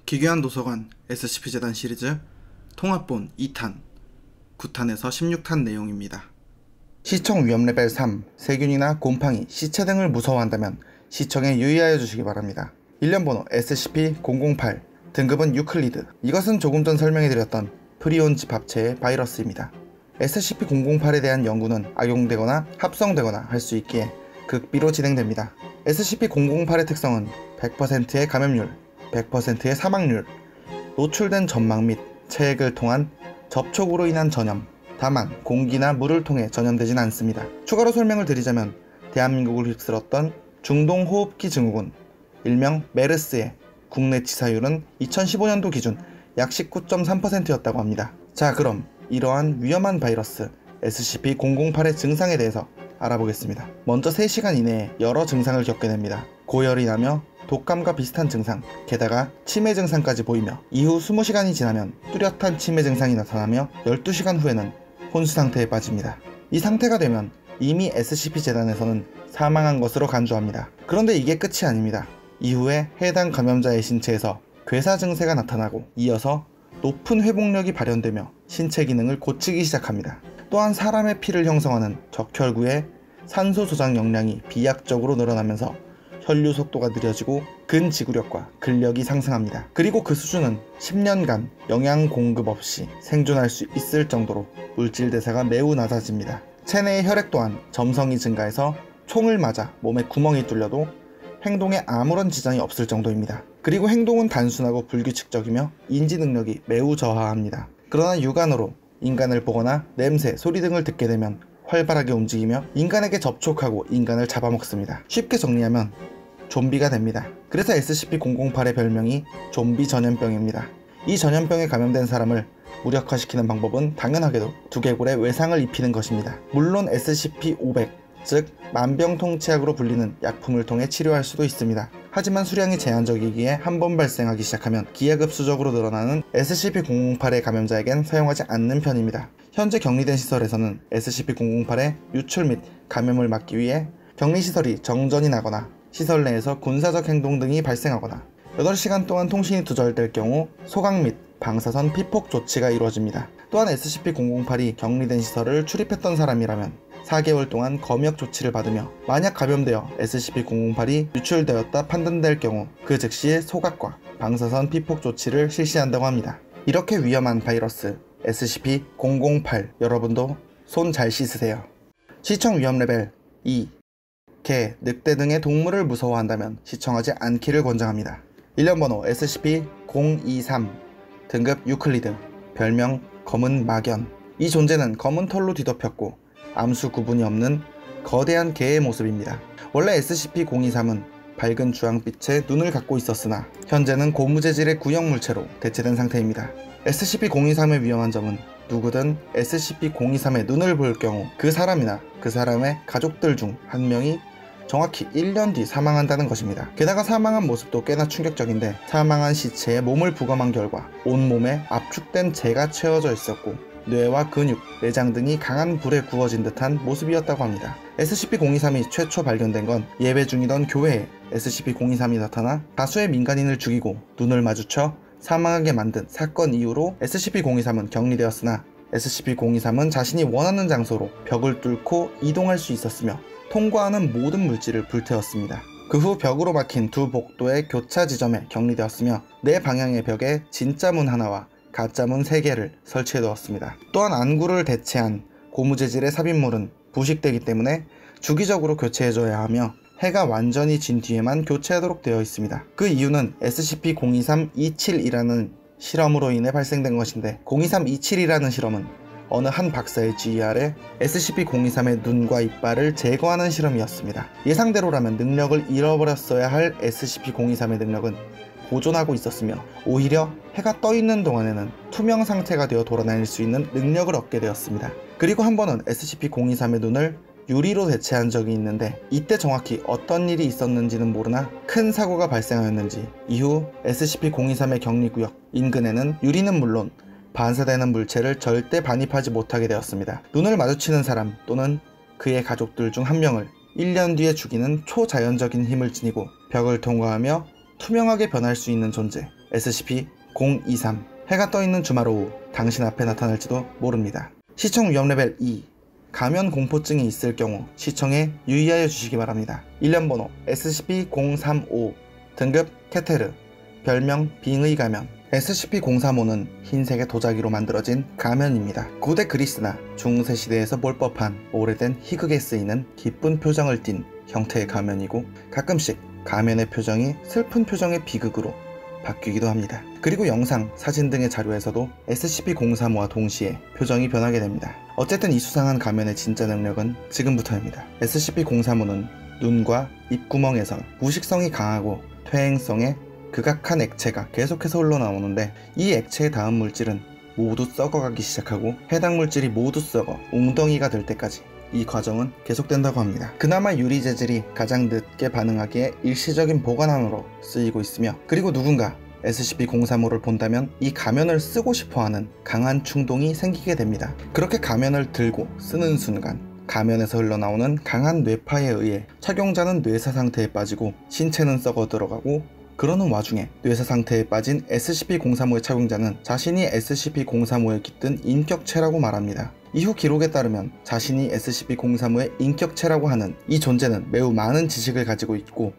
기괴한 도서관 SCP-재단 시리즈 통합본 2탄 9탄에서 16탄 내용입니다. 시청 위험 레벨 3 세균이나 곰팡이, 시체 등을 무서워한다면 시청에 유의하여 주시기 바랍니다. 일련번호 SCP-008 등급은 유클리드. 이것은 조금 전 설명해드렸던 프리온 집합체의 바이러스입니다. SCP-008에 대한 연구는 악용되거나 합성되거나 할 수 있기에 극비로 진행됩니다. SCP-008의 특성은 100%의 감염률, 100%의 사망률, 노출된 점막 및 체액을 통한 접촉으로 인한 전염. 다만 공기나 물을 통해 전염되진 않습니다. 추가로 설명을 드리자면 대한민국을 휩쓸었던 중동호흡기 증후군, 일명 메르스의 국내 치사율은 2015년도 기준 약 19.3%였다고 합니다. 자, 그럼 이러한 위험한 바이러스 SCP-008의 증상에 대해서 알아보겠습니다. 먼저 3시간 이내에 여러 증상을 겪게 됩니다. 고열이 나며 독감과 비슷한 증상, 게다가 치매 증상까지 보이며 이후 20시간이 지나면 뚜렷한 치매 증상이 나타나며 12시간 후에는 혼수 상태에 빠집니다. 이 상태가 되면 이미 SCP-재단에서는 사망한 것으로 간주합니다. 그런데 이게 끝이 아닙니다. 이후에 해당 감염자의 신체에서 괴사 증세가 나타나고 이어서 높은 회복력이 발현되며 신체 기능을 고치기 시작합니다. 또한 사람의 피를 형성하는 적혈구의 산소 저장 용량이 비약적으로 늘어나면서 혈류 속도가 느려지고 근지구력과 근력이 상승합니다. 그리고 그 수준은 10년간 영양 공급 없이 생존할 수 있을 정도로 물질 대사가 매우 낮아집니다. 체내의 혈액 또한 점성이 증가해서 총을 맞아 몸에 구멍이 뚫려도 행동에 아무런 지장이 없을 정도입니다. 그리고 행동은 단순하고 불규칙적이며 인지 능력이 매우 저하합니다. 그러나 육안으로 인간을 보거나 냄새, 소리 등을 듣게 되면 활발하게 움직이며 인간에게 접촉하고 인간을 잡아먹습니다. 쉽게 정리하면 좀비가 됩니다. 그래서 SCP-008의 별명이 좀비 전염병입니다. 이 전염병에 감염된 사람을 무력화시키는 방법은 당연하게도 두개골에 외상을 입히는 것입니다. 물론 SCP-500, 즉 만병통치약으로 불리는 약품을 통해 치료할 수도 있습니다. 하지만 수량이 제한적이기에 한 번 발생하기 시작하면 기하급수적으로 늘어나는 SCP-008의 감염자에겐 사용하지 않는 편입니다. 현재 격리된 시설에서는 SCP-008의 유출 및 감염을 막기 위해 격리시설이 정전이 나거나 시설 내에서 군사적 행동 등이 발생하거나 8시간 동안 통신이 두절될 경우 소각 및 방사선 피폭 조치가 이루어집니다. 또한 SCP-008이 격리된 시설을 출입했던 사람이라면 4개월 동안 검역 조치를 받으며 만약 감염되어 SCP-008이 유출되었다 판단될 경우 그 즉시 소각과 방사선 피폭 조치를 실시한다고 합니다. 이렇게 위험한 바이러스 SCP-008 여러분도 손 잘 씻으세요. 시청 위험 레벨 2 개, 늑대 등의 동물을 무서워한다면 시청하지 않기를 권장합니다. 일련번호 SCP-023 등급 유클리드 별명 검은 막연. 이 존재는 검은 털로 뒤덮였고 암수 구분이 없는 거대한 개의 모습입니다. 원래 SCP-023은 밝은 주황빛의 눈을 갖고 있었으나 현재는 고무재질의 구형물체로 대체된 상태입니다. SCP-023의 위험한 점은 누구든 SCP-023의 눈을 볼 경우 그 사람이나 그 사람의 가족들 중 한 명이 정확히 1년 뒤 사망한다는 것입니다. 게다가 사망한 모습도 꽤나 충격적인데 사망한 시체에 몸을 부검한 결과 온몸에 압축된 재가 채워져 있었고 뇌와 근육, 내장 등이 강한 불에 구워진 듯한 모습이었다고 합니다. SCP-023이 최초 발견된 건 예배 중이던 교회에 SCP-023이 나타나 다수의 민간인을 죽이고 눈을 마주쳐 사망하게 만든 사건 이후로 SCP-023은 격리되었으나 SCP-023은 자신이 원하는 장소로 벽을 뚫고 이동할 수 있었으며 통과하는 모든 물질을 불태웠습니다. 그 후 벽으로 막힌 두 복도의 교차 지점에 격리되었으며 네 방향의 벽에 진짜 문 하나와 가짜 문 3개를 설치해 두었습니다. 또한 안구를 대체한 고무재질의 삽입물은 부식되기 때문에 주기적으로 교체해줘야 하며 해가 완전히 진 뒤에만 교체하도록 되어 있습니다. 그 이유는 SCP-023-27이라는 실험으로 인해 발생된 것인데 023-27이라는 실험은 어느 한 박사의 지휘 아래 SCP-023의 눈과 이빨을 제거하는 실험이었습니다. 예상대로라면 능력을 잃어버렸어야 할 SCP-023의 능력은 보존하고 있었으며 오히려 해가 떠있는 동안에는 투명 상태가 되어 돌아다닐 수 있는 능력을 얻게 되었습니다. 그리고 한 번은 SCP-023의 눈을 유리로 대체한 적이 있는데 이때 정확히 어떤 일이 있었는지는 모르나 큰 사고가 발생하였는지 이후 SCP-023의 격리구역 인근에는 유리는 물론 반사되는 물체를 절대 반입하지 못하게 되었습니다. 눈을 마주치는 사람 또는 그의 가족들 중 한 명을 1년 뒤에 죽이는 초자연적인 힘을 지니고 벽을 통과하며 투명하게 변할 수 있는 존재, SCP-023 해가 떠있는 주말 오후 당신 앞에 나타날지도 모릅니다. 시청 위험 레벨 2 감염 공포증이 있을 경우 시청에 유의하여 주시기 바랍니다. 일련번호 SCP-035 등급 케테르 별명 빙의 가면 SCP-035는 흰색의 도자기로 만들어진 가면입니다. 고대 그리스나 중세 시대에서 볼 법한 오래된 희극에 쓰이는 기쁜 표정을 띤 형태의 가면이고 가끔씩 가면의 표정이 슬픈 표정의 비극으로 바뀌기도 합니다. 그리고 영상, 사진 등의 자료에서도 SCP-035와 동시에 표정이 변하게 됩니다. 어쨌든 이 수상한 가면의 진짜 능력은 지금부터입니다. SCP-035는 눈과 입구멍에서 무식성이 강하고 퇴행성의 극악한 액체가 계속해서 흘러나오는데 이 액체의 다음 물질은 모두 썩어가기 시작하고 해당 물질이 모두 썩어 웅덩이가 될 때까지 이 과정은 계속된다고 합니다. 그나마 유리 재질이 가장 늦게 반응하기에 일시적인 보관함으로 쓰이고 있으며 그리고 누군가 SCP-035를 본다면 이 가면을 쓰고 싶어하는 강한 충동이 생기게 됩니다. 그렇게 가면을 들고 쓰는 순간 가면에서 흘러나오는 강한 뇌파에 의해 착용자는 뇌사 상태에 빠지고 신체는 썩어 들어가고 그러는 와중에 뇌사 상태에 빠진 SCP-035의 착용자는 자신이 SCP-035에 깃든 인격체라고 말합니다. 이후 기록에 따르면 자신이 SCP-035의 인격체라고 하는 이 존재는 매우 많은 지식을 가지고 있고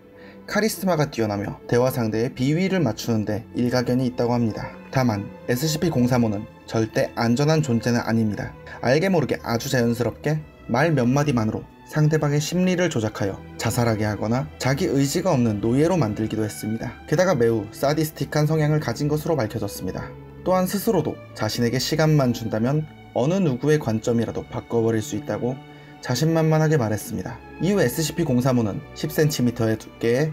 카리스마가 뛰어나며 대화 상대의 비위를 맞추는데 일가견이 있다고 합니다. 다만 SCP-035는 절대 안전한 존재는 아닙니다. 알게 모르게 아주 자연스럽게 말 몇 마디만으로 상대방의 심리를 조작하여 자살하게 하거나 자기 의지가 없는 노예로 만들기도 했습니다. 게다가 매우 사디스틱한 성향을 가진 것으로 밝혀졌습니다. 또한 스스로도 자신에게 시간만 준다면 어느 누구의 관점이라도 바꿔버릴 수 있다고 자신만만하게 말했습니다. 이후 SCP-035는 10cm의 두께의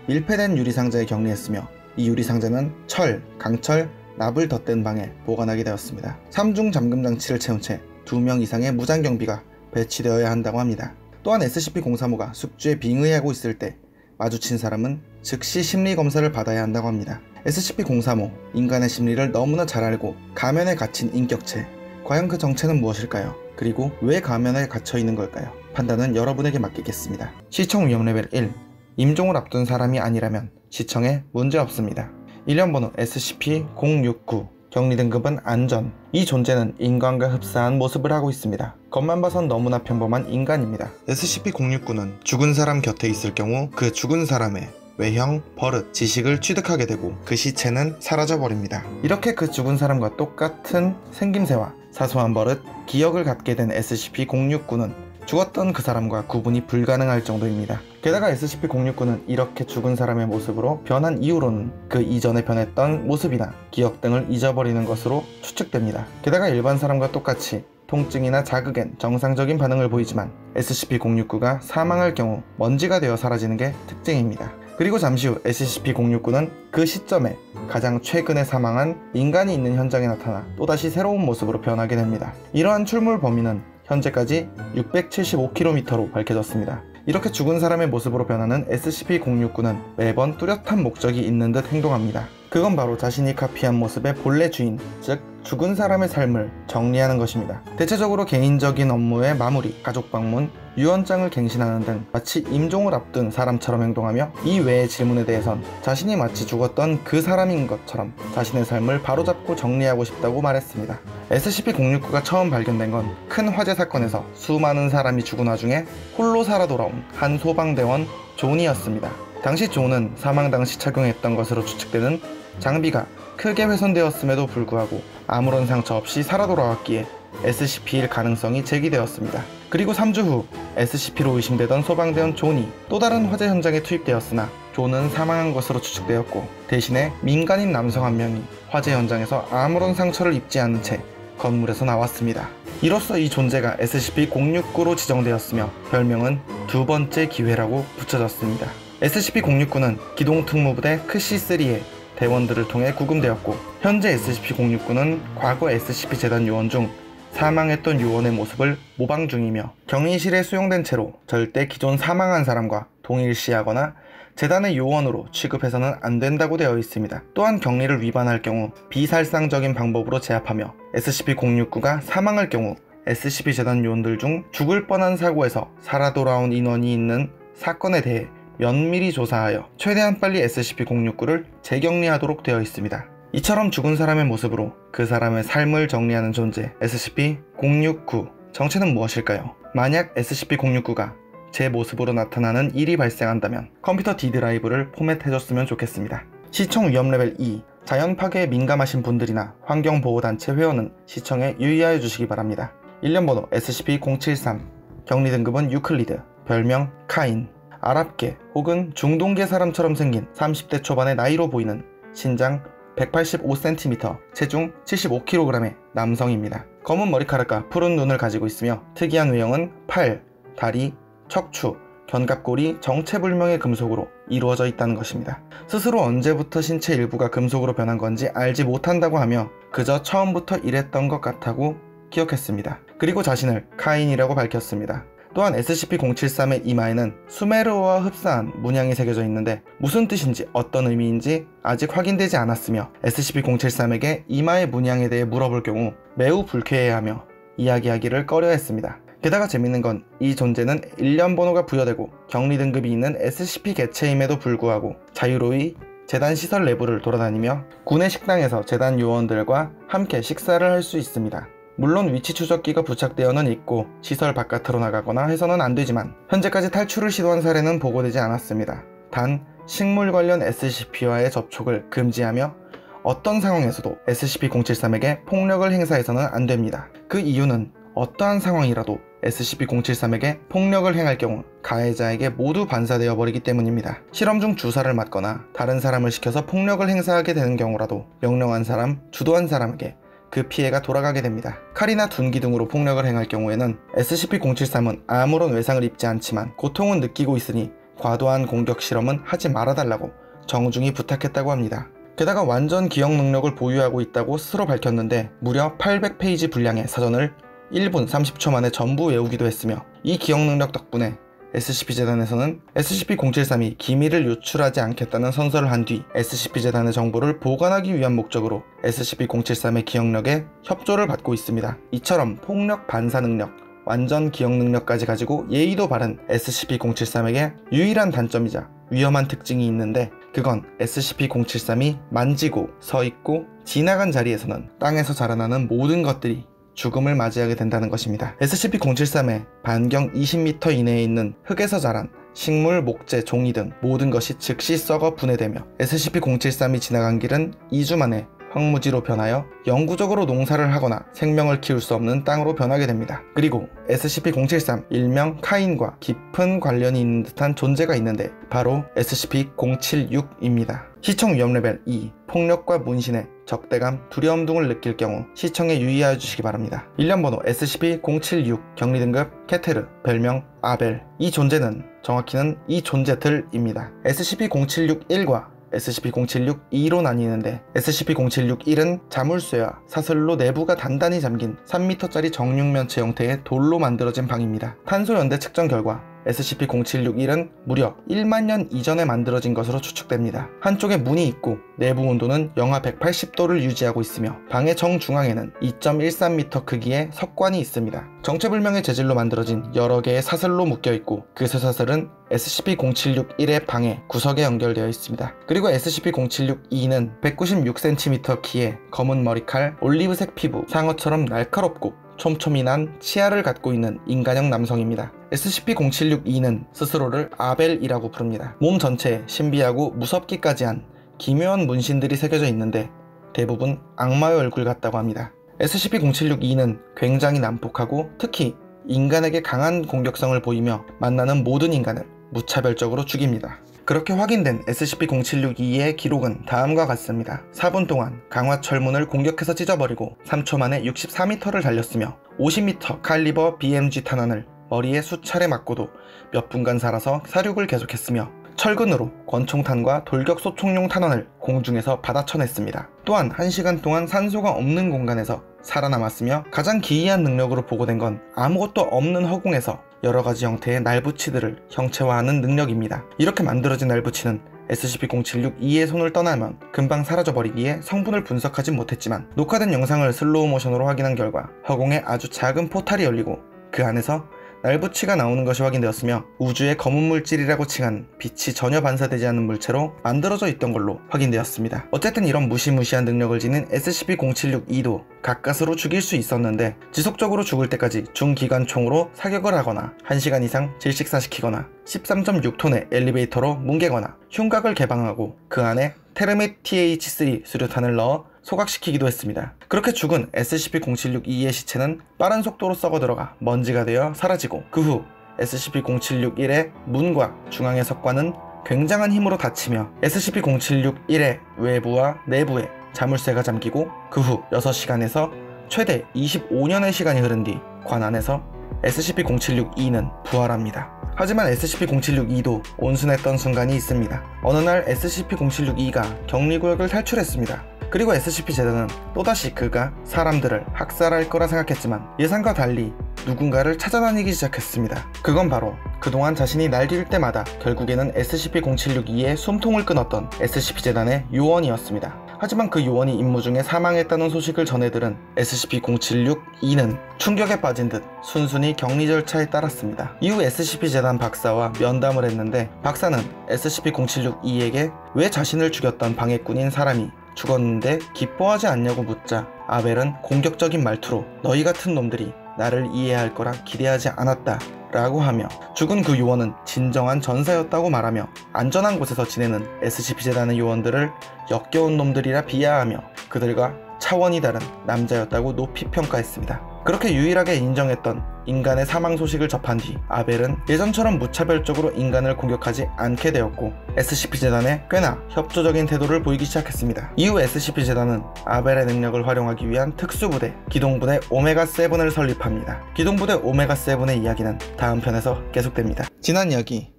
밀폐된 유리상자에 격리했으며 이 유리상자는 철, 강철, 납을 덧댄 방에 보관하게 되었습니다. 3중 잠금 장치를 채운 채 2명 이상의 무장경비가 배치되어야 한다고 합니다. 또한 SCP-035가 숙주에 빙의하고 있을 때 마주친 사람은 즉시 심리검사를 받아야 한다고 합니다. SCP-035, 인간의 심리를 너무나 잘 알고 가면에 갇힌 인격체, 과연 그 정체는 무엇일까요? 그리고 왜 가면에 갇혀 있는 걸까요? 판단은 여러분에게 맡기겠습니다. 시청 위험 레벨 1 임종을 앞둔 사람이 아니라면 시청에 문제없습니다. 일련번호 SCP-069 격리 등급은 안전. 이 존재는 인간과 흡사한 모습을 하고 있습니다. 겉만 봐선 너무나 평범한 인간입니다. SCP-069는 죽은 사람 곁에 있을 경우 그 죽은 사람의 외형, 버릇, 지식을 취득하게 되고 그 시체는 사라져버립니다. 이렇게 그 죽은 사람과 똑같은 생김새와 사소한 버릇, 기억을 갖게 된 SCP-069는 죽었던 그 사람과 구분이 불가능할 정도입니다. 게다가 SCP-069는 이렇게 죽은 사람의 모습으로 변한 이후로는 그 이전에 변했던 모습이나 기억 등을 잊어버리는 것으로 추측됩니다. 게다가 일반 사람과 똑같이 통증이나 자극엔 정상적인 반응을 보이지만 SCP-069가 사망할 경우 먼지가 되어 사라지는 게 특징입니다. 그리고 잠시 후 SCP-069는 그 시점에 가장 최근에 사망한 인간이 있는 현장에 나타나 또다시 새로운 모습으로 변하게 됩니다. 이러한 출몰 범위는 현재까지 675km로 밝혀졌습니다. 이렇게 죽은 사람의 모습으로 변하는 SCP-069는 매번 뚜렷한 목적이 있는 듯 행동합니다. 그건 바로 자신이 카피한 모습의 본래 주인, 즉 죽은 사람의 삶을 정리하는 것입니다. 대체적으로 개인적인 업무의 마무리, 가족 방문, 유언장을 갱신하는 등 마치 임종을 앞둔 사람처럼 행동하며 이 외의 질문에 대해선 자신이 마치 죽었던 그 사람인 것처럼 자신의 삶을 바로잡고 정리하고 싶다고 말했습니다. SCP-069가 처음 발견된 건 큰 화재 사건에서 수많은 사람이 죽은 와중에 홀로 살아 돌아온 한 소방대원 존이었습니다. 당시 존은 사망 당시 착용했던 것으로 추측되는 장비가 크게 훼손되었음에도 불구하고 아무런 상처 없이 살아 돌아왔기에 SCP일 가능성이 제기되었습니다. 그리고 3주 후 SCP로 의심되던 소방대원 존이 또 다른 화재 현장에 투입되었으나 존은 사망한 것으로 추측되었고 대신에 민간인 남성 한 명이 화재 현장에서 아무런 상처를 입지 않은 채 건물에서 나왔습니다. 이로써 이 존재가 SCP-069로 지정되었으며 별명은 두 번째 기회라고 붙여졌습니다. SCP-069는 기동특무부대 크C-3의 대원들을 통해 구금되었고 현재 SCP-069는 과거 SCP-재단 요원 중 사망했던 요원의 모습을 모방 중이며 격리실에 수용된 채로 절대 기존 사망한 사람과 동일시하거나 재단의 요원으로 취급해서는 안 된다고 되어 있습니다. 또한 격리를 위반할 경우 비살상적인 방법으로 제압하며 SCP-069가 사망할 경우 SCP-재단 요원들 중 죽을 뻔한 사고에서 살아 돌아온 인원이 있는 사건에 대해 면밀히 조사하여 최대한 빨리 SCP-069를 재격리하도록 되어 있습니다. 이처럼 죽은 사람의 모습으로 그 사람의 삶을 정리하는 존재 SCP-069. 정체는 무엇일까요? 만약 SCP-069가 제 모습으로 나타나는 일이 발생한다면 컴퓨터 D드라이브를 포맷해줬으면 좋겠습니다. 시청 위험 레벨 2. 자연 파괴에 민감하신 분들이나 환경보호단체 회원은 시청에 유의하여 주시기 바랍니다. 일련번호 SCP-073. 격리 등급은 유클리드. 별명 카인. 아랍계 혹은 중동계 사람처럼 생긴 30대 초반의 나이로 보이는 신장 185cm, 체중 75kg의 남성입니다. 검은 머리카락과 푸른 눈을 가지고 있으며 특이한 외형은 팔, 다리, 척추, 견갑골이 정체불명의 금속으로 이루어져 있다는 것입니다. 스스로 언제부터 신체 일부가 금속으로 변한 건지 알지 못한다고 하며 그저 처음부터 이랬던 것 같다고 기억했습니다. 그리고 자신을 카인이라고 밝혔습니다. 또한 SCP-073의 이마에는 수메르어와 흡사한 문양이 새겨져 있는데 무슨 뜻인지 어떤 의미인지 아직 확인되지 않았으며 SCP-073에게 이마의 문양에 대해 물어볼 경우 매우 불쾌해하며 이야기하기를 꺼려했습니다. 게다가 재밌는 건 이 존재는 일련 번호가 부여되고 격리 등급이 있는 SCP 개체임에도 불구하고 자유로이 재단 시설 내부를 돌아다니며 군의 식당에서 재단 요원들과 함께 식사를 할 수 있습니다. 물론 위치 추적기가 부착되어는 있고 시설 바깥으로 나가거나 해서는 안 되지만 현재까지 탈출을 시도한 사례는 보고되지 않았습니다. 단 식물 관련 SCP와의 접촉을 금지하며 어떤 상황에서도 SCP-073에게 폭력을 행사해서는 안 됩니다. 그 이유는 어떠한 상황이라도 SCP-073에게 폭력을 행할 경우 가해자에게 모두 반사되어 버리기 때문입니다. 실험 중 주사를 맞거나 다른 사람을 시켜서 폭력을 행사하게 되는 경우라도 명령한 사람, 주도한 사람에게 그 피해가 돌아가게 됩니다. 칼이나 둔기 등으로 폭력을 행할 경우에는 SCP-073은 아무런 외상을 입지 않지만 고통은 느끼고 있으니 과도한 공격 실험은 하지 말아달라고 정중히 부탁했다고 합니다. 게다가 완전 기억 능력을 보유하고 있다고 스스로 밝혔는데 무려 800페이지 분량의 사전을 1분 30초 만에 전부 외우기도 했으며 이 기억 능력 덕분에 SCP-재단에서는 SCP-073이 기밀을 유출하지 않겠다는 선서를 한 뒤 SCP-재단의 정보를 보관하기 위한 목적으로 SCP-073의 기억력에 협조를 받고 있습니다. 이처럼 폭력 반사 능력, 완전 기억 능력까지 가지고 예의도 바른 SCP-073에게 유일한 단점이자 위험한 특징이 있는데 그건 SCP-073이 만지고 서있고 지나간 자리에서는 땅에서 자라나는 모든 것들이 죽음을 맞이하게 된다는 것입니다. SCP-073의 반경 20m 이내에 있는 흙에서 자란 식물, 목재, 종이 등 모든 것이 즉시 썩어 분해되며 SCP-073이 지나간 길은 2주 만에 황무지로 변하여 영구적으로 농사를 하거나 생명을 키울 수 없는 땅으로 변하게 됩니다. 그리고 SCP-073 일명 카인과 깊은 관련이 있는 듯한 존재가 있는데 바로 SCP-076입니다. 시청 위험 레벨 2. 폭력과 문신에 적대감, 두려움 등을 느낄 경우 시청에 유의하여 주시기 바랍니다. 일련 번호 SCP-076 격리 등급 케테르 별명 아벨. 이 존재는 정확히는 이 존재들입니다. SCP-076-1과 SCP-076-2로 나뉘는데 SCP-076-1은 자물쇠와 사슬로 내부가 단단히 잠긴 3m짜리 정육면체 형태의 돌로 만들어진 방입니다. 탄소 연대 측정 결과 SCP-076-1은 무려 1만 년 이전에 만들어진 것으로 추측됩니다. 한쪽에 문이 있고 내부 온도는 영하 180도를 유지하고 있으며 방의 정중앙에는 2.13m 크기의 석관이 있습니다. 정체불명의 재질로 만들어진 여러 개의 사슬로 묶여있고 그 쇠사슬은 SCP-076-1의 방의 구석에 연결되어 있습니다. 그리고 SCP-076-2는 196cm 키에 검은 머리칼, 올리브색 피부, 상어처럼 날카롭고 촘촘히 난 치아를 갖고 있는 인간형 남성입니다. SCP-076-2는 스스로를 아벨이라고 부릅니다. 몸 전체에 신비하고 무섭기까지 한 기묘한 문신들이 새겨져 있는데 대부분 악마의 얼굴 같다고 합니다. SCP-076-2는 굉장히 난폭하고 특히 인간에게 강한 공격성을 보이며 만나는 모든 인간을 무차별적으로 죽입니다. 그렇게 확인된 SCP-076-2의 기록은 다음과 같습니다. 4분 동안 강화 철문을 공격해서 찢어버리고 3초 만에 64m를 달렸으며 50m 칼리버 BMG 탄환을 머리에 수차례 맞고도 몇 분간 살아서 사륙을 계속했으며 철근으로 권총탄과 돌격소총용 탄환을 공중에서 받아쳐냈습니다. 또한 1시간 동안 산소가 없는 공간에서 살아남았으며 가장 기이한 능력으로 보고된 건 아무것도 없는 허공에서 여러가지 형태의 날붙이들을 형체화하는 능력입니다. 이렇게 만들어진 날붙이는 SCP-076-2의 손을 떠나면 금방 사라져버리기에 성분을 분석하진 못했지만 녹화된 영상을 슬로우 모션으로 확인한 결과 허공에 아주 작은 포탈이 열리고 그 안에서 날부치가 나오는 것이 확인되었으며 우주의 검은 물질이라고 칭한 빛이 전혀 반사되지 않는 물체로 만들어져 있던 걸로 확인되었습니다. 어쨌든 이런 무시무시한 능력을 지닌 SCP-076-2도 가까스로 죽일 수 있었는데 지속적으로 죽을 때까지 중기관총으로 사격을 하거나 1시간 이상 질식사시키거나 13.6톤의 엘리베이터로 뭉개거나 흉곽을 개방하고 그 안에 테르밋 TH3 수류탄을 넣어 소각시키기도 했습니다. 그렇게 죽은 SCP-076-2의 시체는 빠른 속도로 썩어들어가 먼지가 되어 사라지고 그 후 SCP-076-1의 문과 중앙의 석관은 굉장한 힘으로 닫히며 SCP-076-1의 외부와 내부에 자물쇠가 잠기고 그 후 6시간에서 최대 25년의 시간이 흐른 뒤 관 안에서 SCP-076-2는 부활합니다. 하지만 SCP-076-2도 온순했던 순간이 있습니다. 어느 날 SCP-076-2가 격리구역을 탈출했습니다. 그리고 SCP-재단은 또다시 그가 사람들을 학살할 거라 생각했지만 예상과 달리 누군가를 찾아다니기 시작했습니다. 그건 바로 그동안 자신이 날뛸 때마다 결국에는 SCP-076-2의 숨통을 끊었던 SCP-재단의 요원이었습니다. 하지만 그 요원이 임무 중에 사망했다는 소식을 전해들은 SCP-076-2는 충격에 빠진 듯 순순히 격리 절차에 따랐습니다. 이후 SCP-재단 박사와 면담을 했는데 박사는 SCP-076-2에게 왜 자신을 죽였던 방해꾼인 사람이 죽었는데 기뻐하지 않냐고 묻자 아벨은 공격적인 말투로 너희 같은 놈들이 나를 이해할 거라 기대하지 않았다 라고 하며 죽은 그 요원은 진정한 전사였다고 말하며 안전한 곳에서 지내는 SCP-재단의 요원들을 역겨운 놈들이라 비하하며 그들과 차원이 다른 남자였다고 높이 평가했습니다. 그렇게 유일하게 인정했던 인간의 사망 소식을 접한 뒤 아벨은 예전처럼 무차별적으로 인간을 공격하지 않게 되었고 SCP-재단에 꽤나 협조적인 태도를 보이기 시작했습니다. 이후 SCP-재단은 아벨의 능력을 활용하기 위한 특수부대 기동부대 오메가7을 설립합니다. 기동부대 오메가7의 이야기는 다음 편에서 계속됩니다. 지난 이야기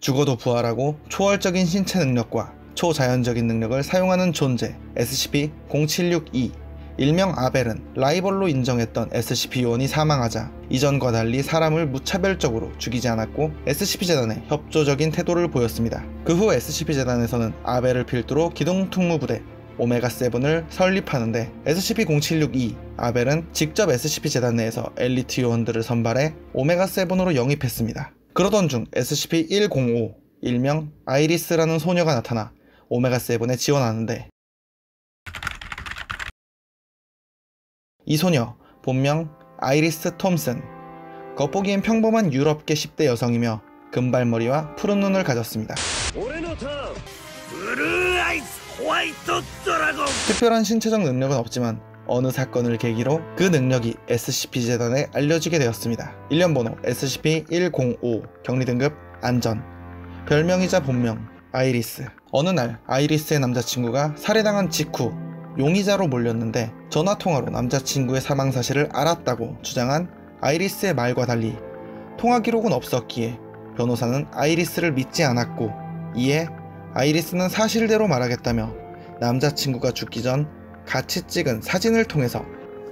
죽어도 부활하고 초월적인 신체 능력과 초자연적인 능력을 사용하는 존재 SCP-076-2 일명 아벨은 라이벌로 인정했던 SCP 요원이 사망하자 이전과 달리 사람을 무차별적으로 죽이지 않았고 SCP-재단에 협조적인 태도를 보였습니다. 그 후 SCP-재단에서는 아벨을 필두로 기동특무부대 오메가7을 설립하는데 SCP-076-2 아벨은 직접 SCP-재단 내에서 엘리트 요원들을 선발해 오메가7으로 영입했습니다. 그러던 중 SCP-105 일명 아이리스라는 소녀가 나타나 오메가7에 지원하는데 이 소녀 본명 아이리스 톰슨, 겉보기엔 평범한 유럽계 10대 여성이며 금발머리와 푸른 눈을 가졌습니다. 특별한 신체적 능력은 없지만 어느 사건을 계기로 그 능력이 SCP-재단에 알려지게 되었습니다. 일련번호 SCP-105 격리등급 안전, 별명이자 본명 아이리스. 어느 날 아이리스의 남자친구가 살해당한 직후 용의자로 몰렸는데 전화통화로 남자친구의 사망 사실을 알았다고 주장한 아이리스의 말과 달리 통화 기록은 없었기에 변호사는 아이리스를 믿지 않았고 이에 아이리스는 사실대로 말하겠다며 남자친구가 죽기 전 같이 찍은 사진을 통해서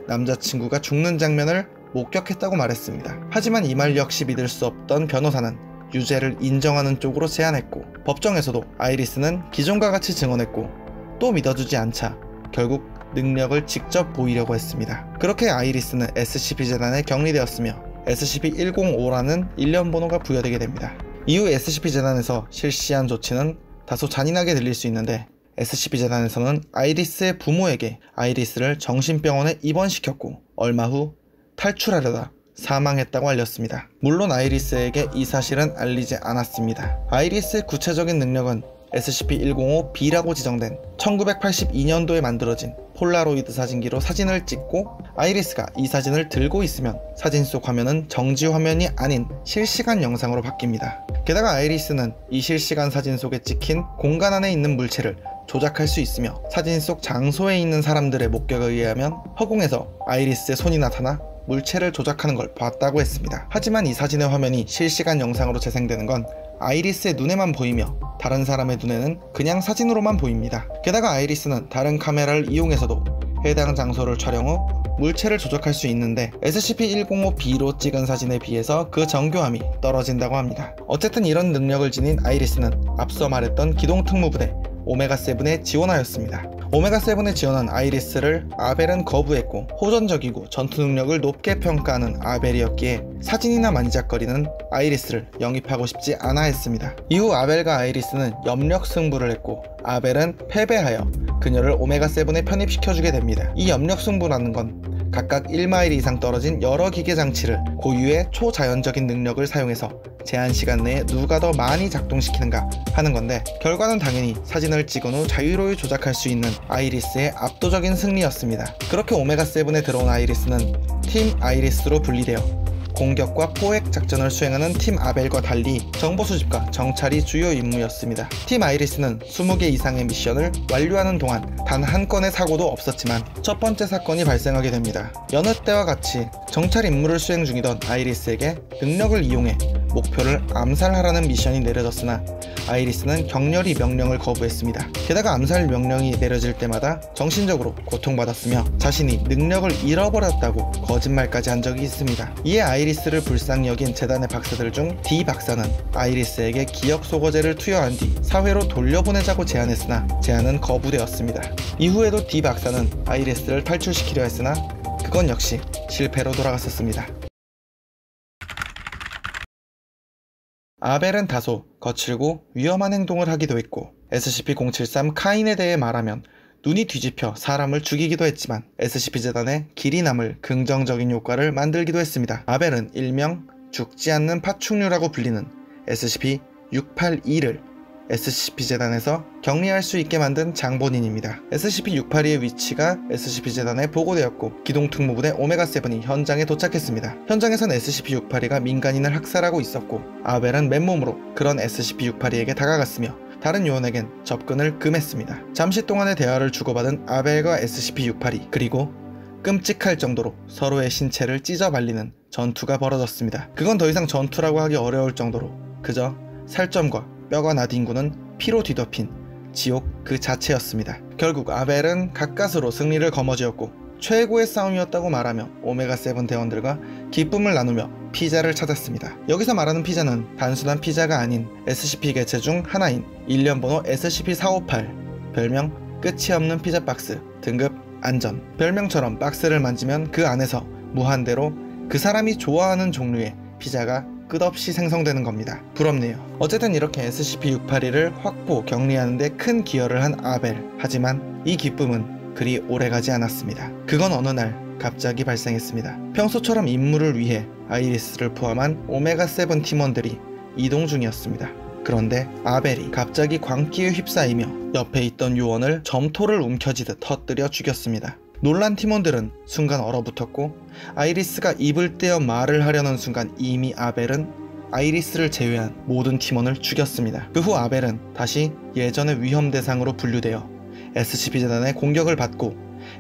남자친구가 죽는 장면을 목격했다고 말했습니다. 하지만 이 말 역시 믿을 수 없던 변호사는 유죄를 인정하는 쪽으로 제안했고 법정에서도 아이리스는 기존과 같이 증언했고 또 믿어주지 않자 결국 능력을 직접 보이려고 했습니다. 그렇게 아이리스는 SCP-재단에 격리되었으며 SCP-105라는 일련 번호가 부여되게 됩니다. 이후 SCP-재단에서 실시한 조치는 다소 잔인하게 들릴 수 있는데 SCP-재단에서는 아이리스의 부모에게 아이리스를 정신병원에 입원시켰고 얼마 후 탈출하려다 사망했다고 알렸습니다. 물론 아이리스에게 이 사실은 알리지 않았습니다. 아이리스의 구체적인 능력은 SCP-105B라고 지정된 1982년도에 만들어진 폴라로이드 사진기로 사진을 찍고 아이리스가 이 사진을 들고 있으면 사진 속 화면은 정지 화면이 아닌 실시간 영상으로 바뀝니다. 게다가 아이리스는 이 실시간 사진 속에 찍힌 공간 안에 있는 물체를 조작할 수 있으며 사진 속 장소에 있는 사람들의 목격에 의하면 허공에서 아이리스의 손이 나타나 물체를 조작하는 걸 봤다고 했습니다. 하지만 이 사진의 화면이 실시간 영상으로 재생되는 건 아이리스의 눈에만 보이며 다른 사람의 눈에는 그냥 사진으로만 보입니다. 게다가 아이리스는 다른 카메라를 이용해서도 해당 장소를 촬영 후 물체를 조작할 수 있는데 SCP-105B로 찍은 사진에 비해서 그 정교함이 떨어진다고 합니다. 어쨌든 이런 능력을 지닌 아이리스는 앞서 말했던 기동특무부대 오메가7에 지원하였습니다. 오메가7에 지원한 아이리스를 아벨은 거부했고 호전적이고 전투 능력을 높게 평가하는 아벨이었기에 사진이나 만지작거리는 아이리스를 영입하고 싶지 않아 했습니다. 이후 아벨과 아이리스는 염력 승부를 했고 아벨은 패배하여 그녀를 오메가7에 편입시켜주게 됩니다. 이 염력 승부라는 건 각각 1마일 이상 떨어진 여러 기계 장치를 고유의 초자연적인 능력을 사용해서 제한 시간 내에 누가 더 많이 작동시키는가 하는 건데, 결과는 당연히 사진을 찍은 후 자유로이 조작할 수 있는 아이리스의 압도적인 승리였습니다. 그렇게 오메가7에 들어온 아이리스는 팀 아이리스로 분리되어 공격과 포획 작전을 수행하는 팀 아벨과 달리 정보 수집과 정찰이 주요 임무였습니다. 팀 아이리스는 20개 이상의 미션을 완료하는 동안 단 한 건의 사고도 없었지만 첫 번째 사건이 발생하게 됩니다. 여느 때와 같이 정찰 임무를 수행 중이던 아이리스에게 능력을 이용해 목표를 암살하라는 미션이 내려졌으나 아이리스는 격렬히 명령을 거부했습니다. 게다가 암살 명령이 내려질 때마다 정신적으로 고통받았으며 자신이 능력을 잃어버렸다고 거짓말까지 한 적이 있습니다. 이에 아이리스를 불쌍히 여긴 재단의 박사들 중 D 박사는 아이리스에게 기억 소거제를 투여한 뒤 사회로 돌려보내자고 제안했으나 제안은 거부되었습니다. 이후에도 D 박사는 아이리스를 탈출시키려 했으나 그건 역시 실패로 돌아갔었습니다. 아벨은 다소 거칠고 위험한 행동을 하기도 했고 SCP-073 카인에 대해 말하면 눈이 뒤집혀 사람을 죽이기도 했지만 SCP-재단에 길이 남을 긍정적인 효과를 만들기도 했습니다. 아벨은 일명 죽지 않는 파충류라고 불리는 SCP-682를 SCP-재단에서 격리할 수 있게 만든 장본인입니다. SCP-682의 위치가 SCP-재단에 보고되었고 기동특무부대 오메가7이 현장에 도착했습니다. 현장에선 SCP-682가 민간인을 학살하고 있었고 아벨은 맨몸으로 그런 SCP-682에게 다가갔으며 다른 요원에겐 접근을 금했습니다. 잠시 동안의 대화를 주고받은 아벨과 SCP-682 그리고 끔찍할 정도로 서로의 신체를 찢어 발리는 전투가 벌어졌습니다. 그건 더 이상 전투라고 하기 어려울 정도로 그저 살점과 뼈가 나뒹구는 피로 뒤덮인 지옥 그 자체였습니다. 결국 아벨은 가까스로 승리를 거머쥐었고 최고의 싸움이었다고 말하며 오메가7 대원들과 기쁨을 나누며 피자를 찾았습니다. 여기서 말하는 피자는 단순한 피자가 아닌 SCP 개체 중 하나인 일련번호 SCP-458, 별명 끝이 없는 피자 박스, 등급 안전. 별명처럼 박스를 만지면 그 안에서 무한대로 그 사람이 좋아하는 종류의 피자가 끝없이 생성되는 겁니다. 부럽네요. 어쨌든 이렇게 SCP-682를 확보, 격리하는 데 큰 기여를 한 아벨. 하지만 이 기쁨은 그리 오래가지 않았습니다. 그건 어느 날 갑자기 발생했습니다. 평소처럼 임무를 위해 아이리스를 포함한 오메가7 팀원들이 이동 중이었습니다. 그런데 아벨이 갑자기 광기에 휩싸이며 옆에 있던 요원을 점토를 움켜쥐듯 터뜨려 죽였습니다. 놀란 팀원들은 순간 얼어붙었고 아이리스가 입을 떼어 말을 하려는 순간 이미 아벨은 아이리스를 제외한 모든 팀원을 죽였습니다. 그 후 아벨은 다시 예전의 위험 대상으로 분류되어 SCP-재단의 공격을 받고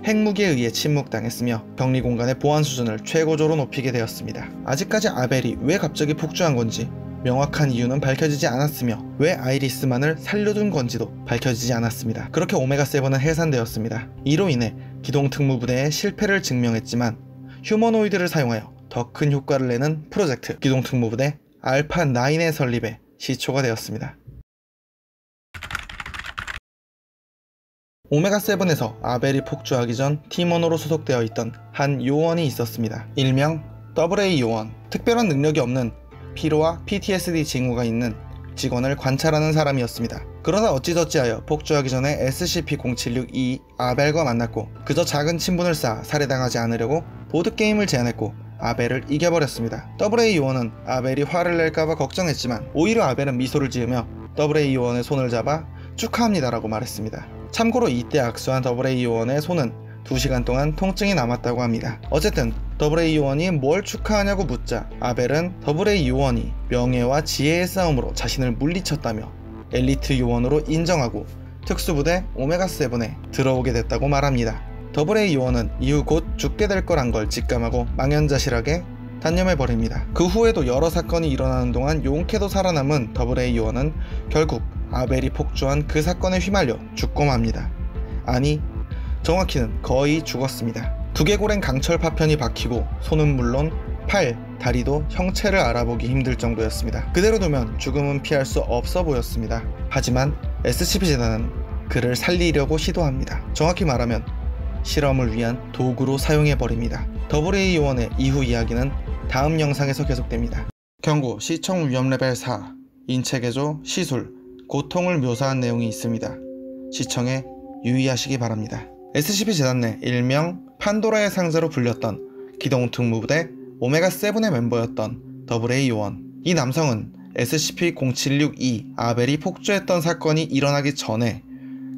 핵무기에 의해 침묵당했으며 격리 공간의 보안 수준을 최고조로 높이게 되었습니다. 아직까지 아벨이 왜 갑자기 폭주한 건지 명확한 이유는 밝혀지지 않았으며 왜 아이리스만을 살려둔 건지도 밝혀지지 않았습니다. 그렇게 오메가7은 해산되었습니다. 이로 인해 기동특무부대의 실패를 증명했지만 휴머노이드를 사용하여 더 큰 효과를 내는 프로젝트 기동특무부대 알파9의 설립에 시초가 되었습니다. 오메가7에서 아벨이 폭주하기 전 팀원으로 소속되어 있던 한 요원이 있었습니다. 일명 AA 요원. 특별한 능력이 없는 피로와 PTSD 징후가 있는 직원을 관찰하는 사람이었습니다. 그러다 어찌저찌하여 폭주하기 전에 SCP-0762 아벨과 만났고 그저 작은 친분을 쌓아 살해당하지 않으려고 보드게임을 제안했고 아벨을 이겨버렸습니다. AA 요원은 아벨이 화를 낼까봐 걱정했지만 오히려 아벨은 미소를 지으며 AA 요원의 손을 잡아 축하합니다라고 말했습니다. 참고로 이때 악수한 AA 요원의 손은 2시간 동안 통증이 남았다고 합니다. 어쨌든 AA 요원이 뭘 축하하냐고 묻자 아벨은 AA 요원이 명예와 지혜의 싸움으로 자신을 물리쳤다며 엘리트 요원으로 인정하고 특수부대 오메가7에 들어오게 됐다고 말합니다. AA 요원은 이후 곧 죽게 될 거란 걸 직감하고 망연자실하게 단념해버립니다. 그 후에도 여러 사건이 일어나는 동안 용케도 살아남은 AA 요원은 결국 아벨이 폭주한 그 사건에 휘말려 죽고 맙니다. 아니, 정확히는 거의 죽었습니다. 두개골엔 강철 파편이 박히고 손은 물론 팔, 다리도 형체를 알아보기 힘들 정도였습니다. 그대로 두면 죽음은 피할 수 없어 보였습니다. 하지만 SCP-재단은 그를 살리려고 시도합니다. 정확히 말하면 실험을 위한 도구로 사용해버립니다. AA 요원의 이후 이야기는 다음 영상에서 계속됩니다. 경고, 시청 위험 레벨 4 인체개조, 시술, 고통을 묘사한 내용이 있습니다. 시청에 유의하시기 바랍니다. SCP-재단 내 일명 판도라의 상자로 불렸던 기동특무부대 오메가7의 멤버였던 AA 요원. 이 남성은 SCP-0762 아벨이 폭주했던 사건이 일어나기 전에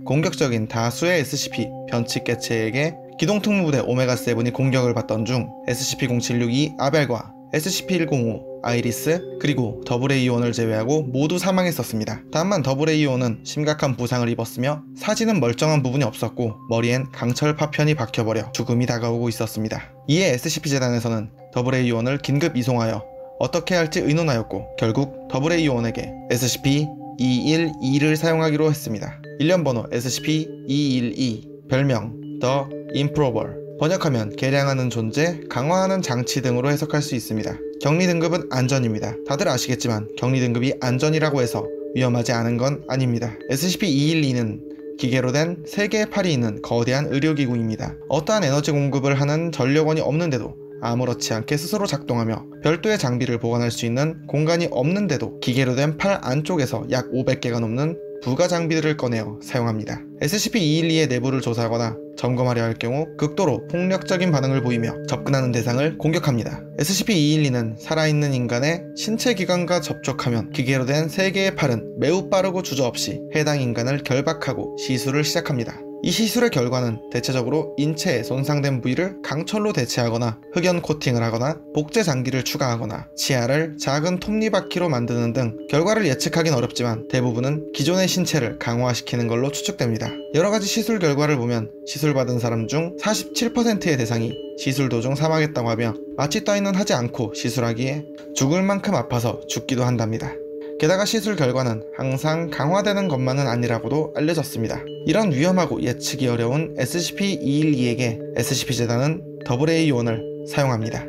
공격적인 다수의 SCP 변칙 개체에게 기동특무부대 오메가7이 공격을 받던 중 SCP-0762 아벨과 SCP-105 아이리스 그리고 AA 요원을 제외하고 모두 사망했었습니다. 다만 AA 요원은 심각한 부상을 입었으며 사지는 멀쩡한 부분이 없었고 머리엔 강철 파편이 박혀버려 죽음이 다가오고 있었습니다. 이에 SCP-재단에서는 AA 요원을 긴급 이송하여 어떻게 할지 의논하였고 결국 AA 요원에게 SCP-212를 사용하기로 했습니다. 일련번호 SCP-212 별명 The Improver, 번역하면 개량하는 존재, 강화하는 장치 등으로 해석할 수 있습니다. 격리 등급은 안전입니다. 다들 아시겠지만 격리 등급이 안전이라고 해서 위험하지 않은 건 아닙니다. SCP-212는 기계로 된 3개의 팔이 있는 거대한 의료기구입니다. 어떠한 에너지 공급을 하는 전력원이 없는데도 아무렇지 않게 스스로 작동하며 별도의 장비를 보관할 수 있는 공간이 없는데도 기계로 된 팔 안쪽에서 약 500개가 넘는 부가 장비들을 꺼내어 사용합니다. SCP-212의 내부를 조사하거나 점검하려 할 경우 극도로 폭력적인 반응을 보이며 접근하는 대상을 공격합니다. SCP-212는 살아있는 인간의 신체 기관과 접촉하면 기계로 된 3개의 팔은 매우 빠르고 주저없이 해당 인간을 결박하고 시술을 시작합니다. 이 시술의 결과는 대체적으로 인체에 손상된 부위를 강철로 대체하거나 흑연 코팅을 하거나 복제 장기를 추가하거나 치아를 작은 톱니바퀴로 만드는 등 결과를 예측하긴 어렵지만 대부분은 기존의 신체를 강화시키는 걸로 추측됩니다. 여러가지 시술 결과를 보면 시술받은 사람 중 47%의 대상이 시술 도중 사망했다고 하며 마취 따위는 하지 않고 시술하기에 죽을 만큼 아파서 죽기도 한답니다. 게다가 시술 결과는 항상 강화되는 것만은 아니라고도 알려졌습니다. 이런 위험하고 예측이 어려운 SCP-212에게 SCP-재단은 AA 요원을 사용합니다.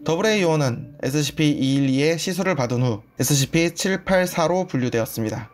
AA 요원은 SCP-212의 시술을 받은 후 SCP-784로 분류되었습니다.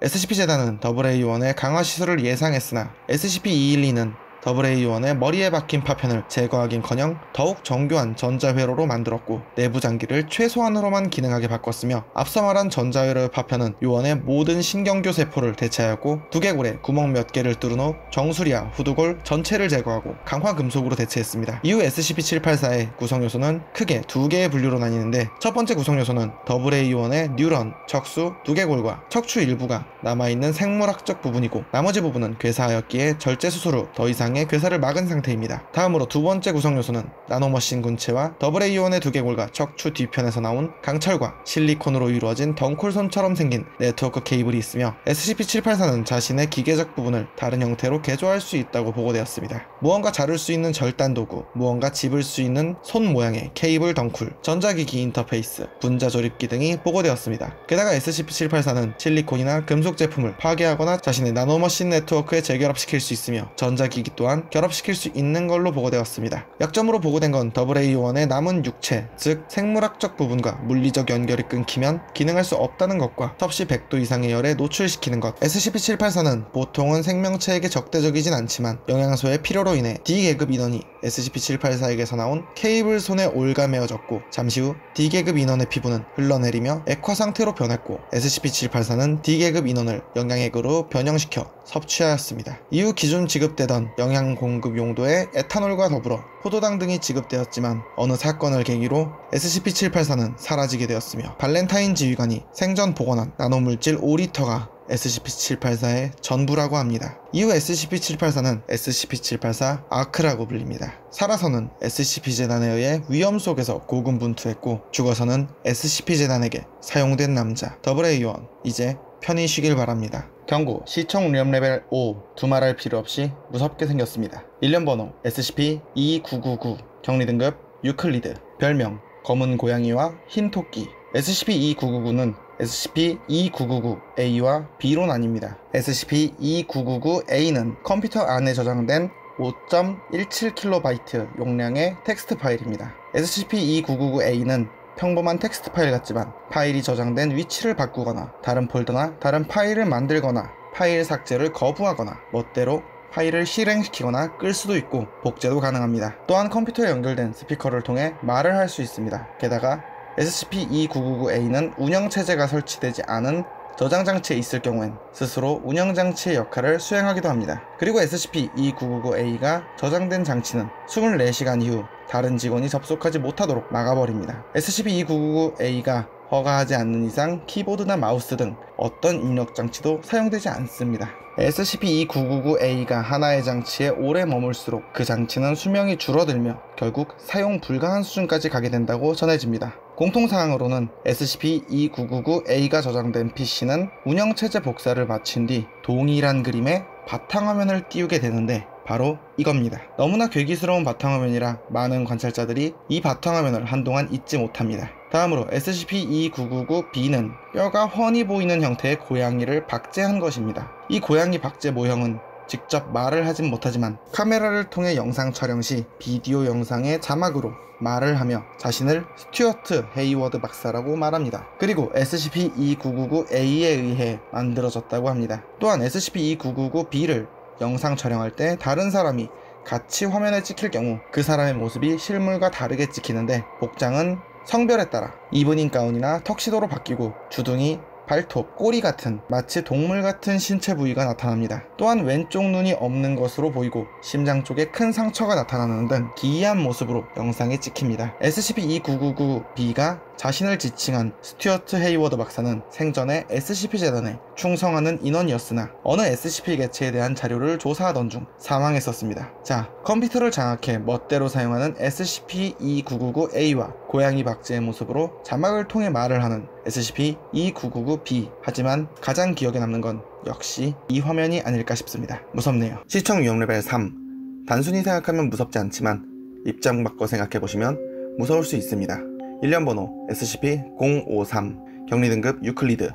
SCP-재단은 AA 요원의 강화 시술을 예상했으나 SCP-212는 AA 요원의 머리에 박힌 파편을 제거하긴커녕 더욱 정교한 전자회로로 만들었고 내부 장기를 최소한으로만 기능하게 바꿨으며 앞서 말한 전자회로의 파편은 요원의 모든 신경교 세포를 대체하였고 두개골에 구멍 몇 개를 뚫은 후 정수리와 후두골 전체를 제거하고 강화 금속으로 대체했습니다. 이후 SCP-784의 구성요소는 크게 2개의 분류로 나뉘는데 첫 번째 구성요소는 AA 요원의 뉴런, 척수, 두개골과 척추 일부가 남아있는 생물학적 부분이고 나머지 부분은 괴사하였기에 절제 수술 후 더 이상 괴사를 막은 상태입니다. 다음으로 두 번째 구성요소는 나노머신 군체와 AA 요원의 두개골과 척추 뒤편에서 나온 강철과 실리콘으로 이루어진 덩쿨손처럼 생긴 네트워크 케이블이 있으며 SCP-784는 자신의 기계적 부분을 다른 형태로 개조할 수 있다고 보고되었습니다. 무언가 자를 수 있는 절단 도구, 무언가 집을 수 있는 손 모양의 케이블 덩쿨, 전자기기 인터페이스, 분자 조립기 등이 보고되었습니다. 게다가 SCP-784는 실리콘이나 금속 제품을 파괴하거나 자신의 나노머신 네트워크에 재결합시킬 수 있으며 전자기기 또한 결합시킬 수 있는 걸로 보고되었습니다. 약점으로 보고된 건 AA 요원의 남은 육체, 즉 생물학적 부분과 물리적 연결이 끊기면 기능할 수 없다는 것과 섭씨 100도 이상의 열에 노출시키는 것. SCP-784는 보통은 생명체에게 적대적이진 않지만 영양소의 필요로 인해 D계급 인원이 SCP-784에게서 나온 케이블 손에 올가매어졌고 잠시 후 D계급 인원의 피부는 흘러내리며 액화 상태로 변했고 SCP-784는 D계급 인원을 영양액으로 변형시켜 섭취하였습니다. 이후 기존 지급되던 영양 공급 용도의 에탄올과 더불어 포도당 등이 지급되었지만 어느 사건을 계기로 SCP-784는 사라지게 되었으며 발렌타인 지휘관이 생전 복원한 나노물질 5리터가 SCP-784의 전부라고 합니다. 이후 SCP-784는 SCP-784 아크라고 불립니다. 살아서는 SCP-재단에 의해 위험 속에서 고군분투했고 죽어서는 SCP-재단에게 사용된 남자 AA 요원, 이제 편히 쉬길 바랍니다. 경고, 시청 위험 레벨 5, 두말할 필요 없이 무섭게 생겼습니다. 일련번호 SCP-2999, 격리 등급 유클리드, 별명 검은 고양이와 흰 토끼. SCP-2999는 SCP-2999A와 B로 나뉩니다. SCP-2999A는 컴퓨터 안에 저장된 5.17KB 용량의 텍스트 파일입니다. SCP-2999A는 평범한 텍스트 파일 같지만 파일이 저장된 위치를 바꾸거나 다른 폴더나 다른 파일을 만들거나 파일 삭제를 거부하거나 멋대로 파일을 실행시키거나 끌 수도 있고 복제도 가능합니다. 또한 컴퓨터에 연결된 스피커를 통해 말을 할 수 있습니다. 게다가 SCP-2999A는 운영체제가 설치되지 않은 저장장치에 있을 경우엔 스스로 운영장치의 역할을 수행하기도 합니다. 그리고 SCP-2999A가 저장된 장치는 24시간 이후 다른 직원이 접속하지 못하도록 막아버립니다. SCP-2999A가 허가하지 않는 이상 키보드나 마우스 등 어떤 입력 장치도 사용되지 않습니다. SCP-2999A가 하나의 장치에 오래 머물수록 그 장치는 수명이 줄어들며 결국 사용 불가한 수준까지 가게 된다고 전해집니다. 공통사항으로는 SCP-2999A가 저장된 PC는 운영체제 복사를 마친 뒤 동일한 그림의 바탕화면을 띄우게 되는데 바로 이겁니다. 너무나 괴기스러운 바탕화면이라 많은 관찰자들이 이 바탕화면을 한동안 잊지 못합니다. 다음으로 SCP-2999B는 뼈가 훤히 보이는 형태의 고양이를 박제한 것입니다. 이 고양이 박제 모형은 직접 말을 하진 못하지만 카메라를 통해 영상 촬영 시 비디오 영상의 자막으로 말을 하며 자신을 스튜어트 헤이워드 박사라고 말합니다. 그리고 SCP-2999A에 의해 만들어졌다고 합니다. 또한 SCP-2999B를 영상 촬영할 때 다른 사람이 같이 화면에 찍힐 경우 그 사람의 모습이 실물과 다르게 찍히는데 복장은 성별에 따라 이브닝 가운이나 턱시도로 바뀌고 주둥이, 발톱, 꼬리 같은 마치 동물 같은 신체 부위가 나타납니다. 또한 왼쪽 눈이 없는 것으로 보이고 심장 쪽에 큰 상처가 나타나는 등 기이한 모습으로 영상에 찍힙니다. SCP-2999B가 자신을 지칭한 스튜어트 헤이워드 박사는 생전에 SCP-재단에 충성하는 인원이었으나 어느 SCP 개체에 대한 자료를 조사하던 중 사망했었습니다. 자, 컴퓨터를 장악해 멋대로 사용하는 SCP-2999A와 고양이 박제의 모습으로 자막을 통해 말을 하는 SCP-2999B. 하지만 가장 기억에 남는 건 역시 이 화면이 아닐까 싶습니다. 무섭네요. 시청 위험 레벨 3. 단순히 생각하면 무섭지 않지만 입장 바꿔 생각해보시면 무서울 수 있습니다. 일련 번호 SCP-053, 격리등급 유클리드,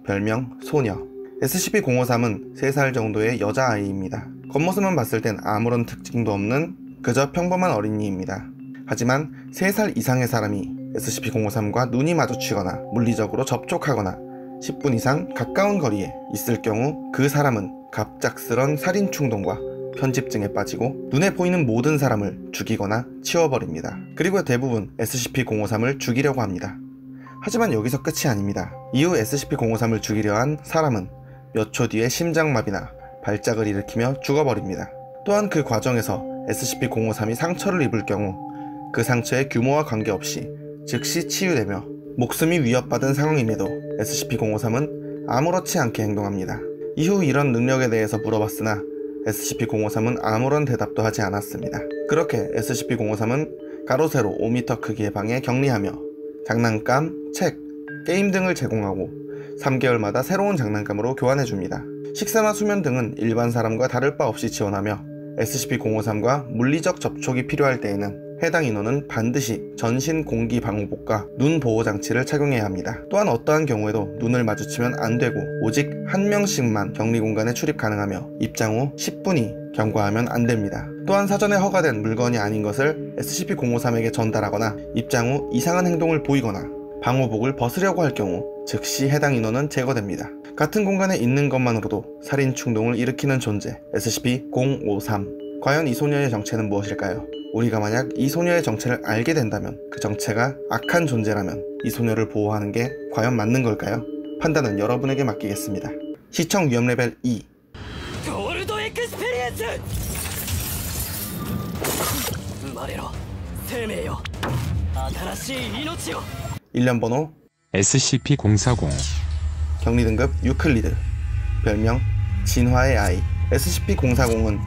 별명 소녀. SCP-053은 3살 정도의 여자아이입니다. 겉모습만 봤을 땐 아무런 특징도 없는 그저 평범한 어린이입니다. 하지만 3살 이상의 사람이 SCP-053과 눈이 마주치거나 물리적으로 접촉하거나 10분 이상 가까운 거리에 있을 경우 그 사람은 갑작스런 살인 충동과 편집증에 빠지고 눈에 보이는 모든 사람을 죽이거나 치워버립니다. 그리고 대부분 SCP-053을 죽이려고 합니다. 하지만 여기서 끝이 아닙니다. 이후 SCP-053을 죽이려 한 사람은 몇 초 뒤에 심장마비나 발작을 일으키며 죽어버립니다. 또한 그 과정에서 SCP-053이 상처를 입을 경우 그 상처의 규모와 관계없이 즉시 치유되며 목숨이 위협받은 상황임에도 SCP-053은 아무렇지 않게 행동합니다. 이후 이런 능력에 대해서 물어봤으나 SCP-053은 아무런 대답도 하지 않았습니다. 그렇게 SCP-053은 가로 세로 5m 크기의 방에 격리하며 장난감, 책, 게임 등을 제공하고 3개월마다 새로운 장난감으로 교환해줍니다. 식사나 수면 등은 일반 사람과 다를 바 없이 지원하며 SCP-053과 물리적 접촉이 필요할 때에는 해당 인원은 반드시 전신 공기 방호복과 눈 보호 장치를 착용해야 합니다. 또한 어떠한 경우에도 눈을 마주치면 안 되고 오직 한 명씩만 격리 공간에 출입 가능하며 입장 후 10분이 경과하면 안 됩니다. 또한 사전에 허가된 물건이 아닌 것을 SCP-053에게 전달하거나 입장 후 이상한 행동을 보이거나 방호복을 벗으려고 할 경우 즉시 해당 인원은 제거됩니다. 같은 공간에 있는 것만으로도 살인 충동을 일으키는 존재 SCP-053. 과연 이 소녀의 정체는 무엇일까요? 우리가 만약 이 소녀의 정체를 알게 된다면 그 정체가 악한 존재라면 이 소녀를 보호하는 게 과연 맞는 걸까요? 판단은 여러분에게 맡기겠습니다. 시청 위험 레벨 2. 골드 엑스피리언스! 말해라, 생명요, 新しい命よ. 일련 번호 SCP-040, 격리 등급 유클리드, 별명 진화의 아이. SCP-040은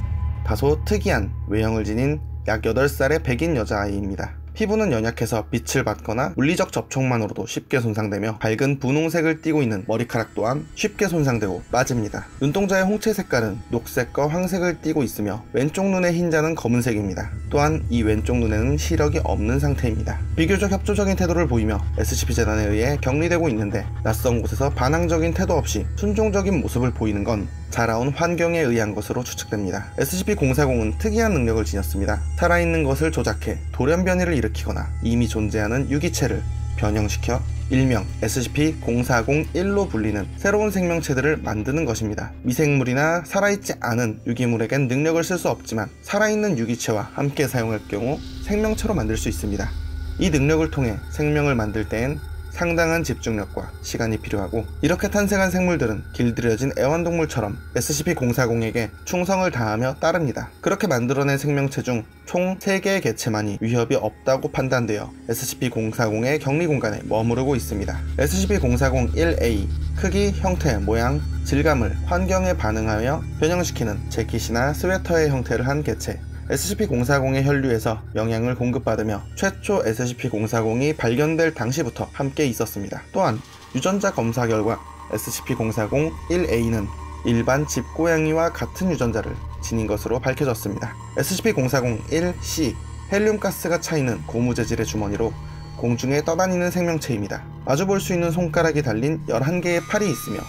다소 특이한 외형을 지닌 약 8살의 백인 여자아이입니다. 피부는 연약해서 빛을 받거나 물리적 접촉만으로도 쉽게 손상되며 밝은 분홍색을 띠고 있는 머리카락 또한 쉽게 손상되고 빠집니다. 눈동자의 홍채 색깔은 녹색과 황색을 띠고 있으며 왼쪽 눈의 흰자는 검은색입니다. 또한 이 왼쪽 눈에는 시력이 없는 상태입니다. 비교적 협조적인 태도를 보이며 SCP-재단에 의해 격리되고 있는데 낯선 곳에서 반항적인 태도 없이 순종적인 모습을 보이는 건 자라온 환경에 의한 것으로 추측됩니다. SCP-040은 특이한 능력을 지녔습니다. 살아있는 것을 조작해 돌연 변이를 일으키거나 이미 존재하는 유기체를 변형시켜 일명 SCP-040-1로 불리는 새로운 생명체들을 만드는 것입니다. 미생물이나 살아있지 않은 유기물에겐 능력을 쓸 수 없지만 살아있는 유기체와 함께 사용할 경우 생명체로 만들 수 있습니다. 이 능력을 통해 생명을 만들 때엔 상당한 집중력과 시간이 필요하고, 이렇게 탄생한 생물들은 길들여진 애완동물처럼 SCP-040에게 충성을 다하며 따릅니다. 그렇게 만들어낸 생명체 중 총 3개의 개체만이 위협이 없다고 판단되어 SCP-040의 격리공간에 머무르고 있습니다. SCP-040-1A 크기, 형태, 모양, 질감을 환경에 반응하여 변형시키는 재킷이나 스웨터의 형태를 한 개체, SCP-040의 혈류에서 영양을 공급받으며 최초 SCP-040이 발견될 당시부터 함께 있었습니다. 또한 유전자 검사 결과 SCP-040-1A는 일반 집고양이와 같은 유전자를 지닌 것으로 밝혀졌습니다. SCP-040-1C 헬륨가스가 차있는 고무 재질의 주머니로 공중에 떠다니는 생명체입니다. 마주 볼 수 있는 손가락이 달린 11개의 팔이 있으며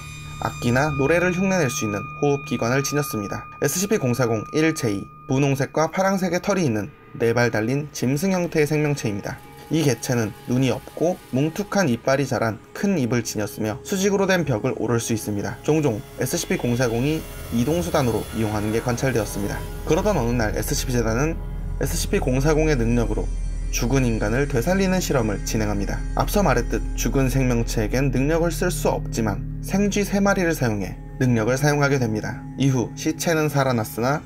악기나 노래를 흉내낼 수 있는 호흡기관을 지녔습니다. SCP-040-1J 분홍색과 파랑색의 털이 있는 4발 달린 짐승 형태의 생명체입니다. 이 개체는 눈이 없고 뭉툭한 이빨이 자란 큰 입을 지녔으며 수직으로 된 벽을 오를 수 있습니다. 종종 SCP-040이 이동수단으로 이용하는 게 관찰되었습니다. 그러던 어느 날 SCP-재단은 SCP-040의 능력으로 죽은 인간을 되살리는 실험을 진행합니다. 앞서 말했듯 죽은 생명체에겐 능력을 쓸 수 없지만 생쥐 3마리를 사용해 능력을 사용하게 됩니다. 이후 시체는 살아났으나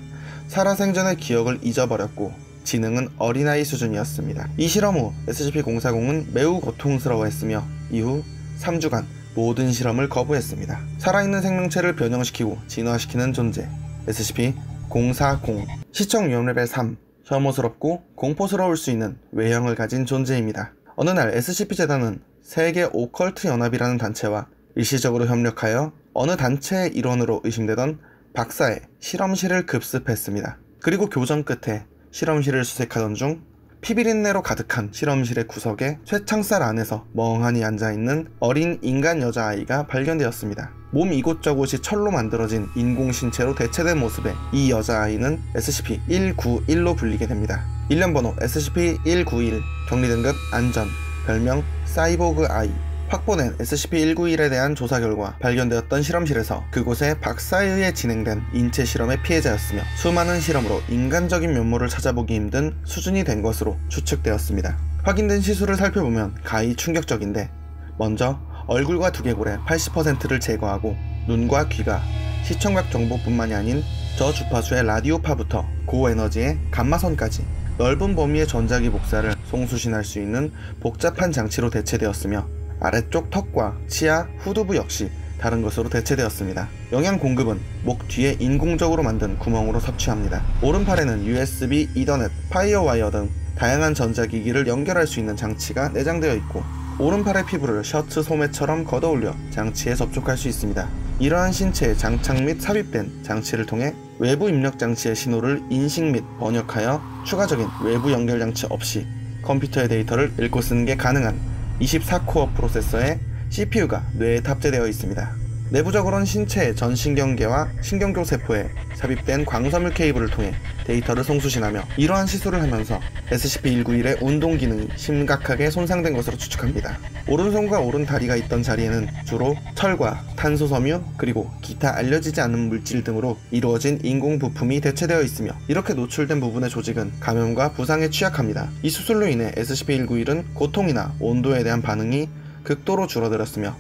살아생전의 기억을 잊어버렸고 지능은 어린아이 수준이었습니다. 이 실험 후 SCP-040은 매우 고통스러워했으며 이후 3주간 모든 실험을 거부했습니다. 살아있는 생명체를 변형시키고 진화시키는 존재 SCP-040 시청 위험 레벨 3 혐오스럽고 공포스러울 수 있는 외형을 가진 존재입니다. 어느 날 SCP-재단은 세계 오컬트 연합이라는 단체와 일시적으로 협력하여 어느 단체의 일원으로 의심되던 박사의 실험실을 급습했습니다. 그리고 교전 끝에 실험실을 수색하던 중 피비린내로 가득한 실험실의 구석에 쇠창살 안에서 멍하니 앉아있는 어린 인간 여자아이가 발견되었습니다. 몸 이곳저곳이 철로 만들어진 인공신체로 대체된 모습에 이 여자아이는 SCP-191로 불리게 됩니다. 일련번호 SCP-191 격리등급 안전 별명 사이보그 아이 확보된 SCP-191에 대한 조사 결과 발견되었던 실험실에서 그곳에 박사에 의해 진행된 인체 실험의 피해자였으며 수많은 실험으로 인간적인 면모를 찾아보기 힘든 수준이 된 것으로 추측되었습니다. 확인된 시술을 살펴보면 가히 충격적인데, 먼저 얼굴과 두개골의 80%를 제거하고 눈과 귀가 시청각 정보뿐만이 아닌 저주파수의 라디오파부터 고에너지의 감마선까지 넓은 범위의 전자기 복사를 송수신할 수 있는 복잡한 장치로 대체되었으며 아래쪽 턱과 치아, 후두부 역시 다른 것으로 대체되었습니다. 영양 공급은 목 뒤에 인공적으로 만든 구멍으로 섭취합니다. 오른팔에는 USB, 이더넷, 파이어와이어 등 다양한 전자기기를 연결할 수 있는 장치가 내장되어 있고 오른팔의 피부를 셔츠 소매처럼 걷어올려 장치에 접촉할 수 있습니다. 이러한 신체의 장착 및 삽입된 장치를 통해 외부 입력 장치의 신호를 인식 및 번역하여 추가적인 외부 연결 장치 없이 컴퓨터의 데이터를 읽고 쓰는 게 가능한 24코어 프로세서에 CPU가 뇌에 탑재되어 있습니다. 내부적으로는 신체의 전신경계와 신경교 세포에 삽입된 광섬유 케이블을 통해 데이터를 송수신하며 이러한 시술을 하면서 SCP-191의 운동 기능이 심각하게 손상된 것으로 추측합니다. 오른손과 오른다리가 있던 자리에는 주로 철과 탄소섬유 그리고 기타 알려지지 않는 물질 등으로 이루어진 인공 부품이 대체되어 있으며 이렇게 노출된 부분의 조직은 감염과 부상에 취약합니다. 이 수술로 인해 SCP-191은 고통이나 온도에 대한 반응이 극도로 줄어들었으며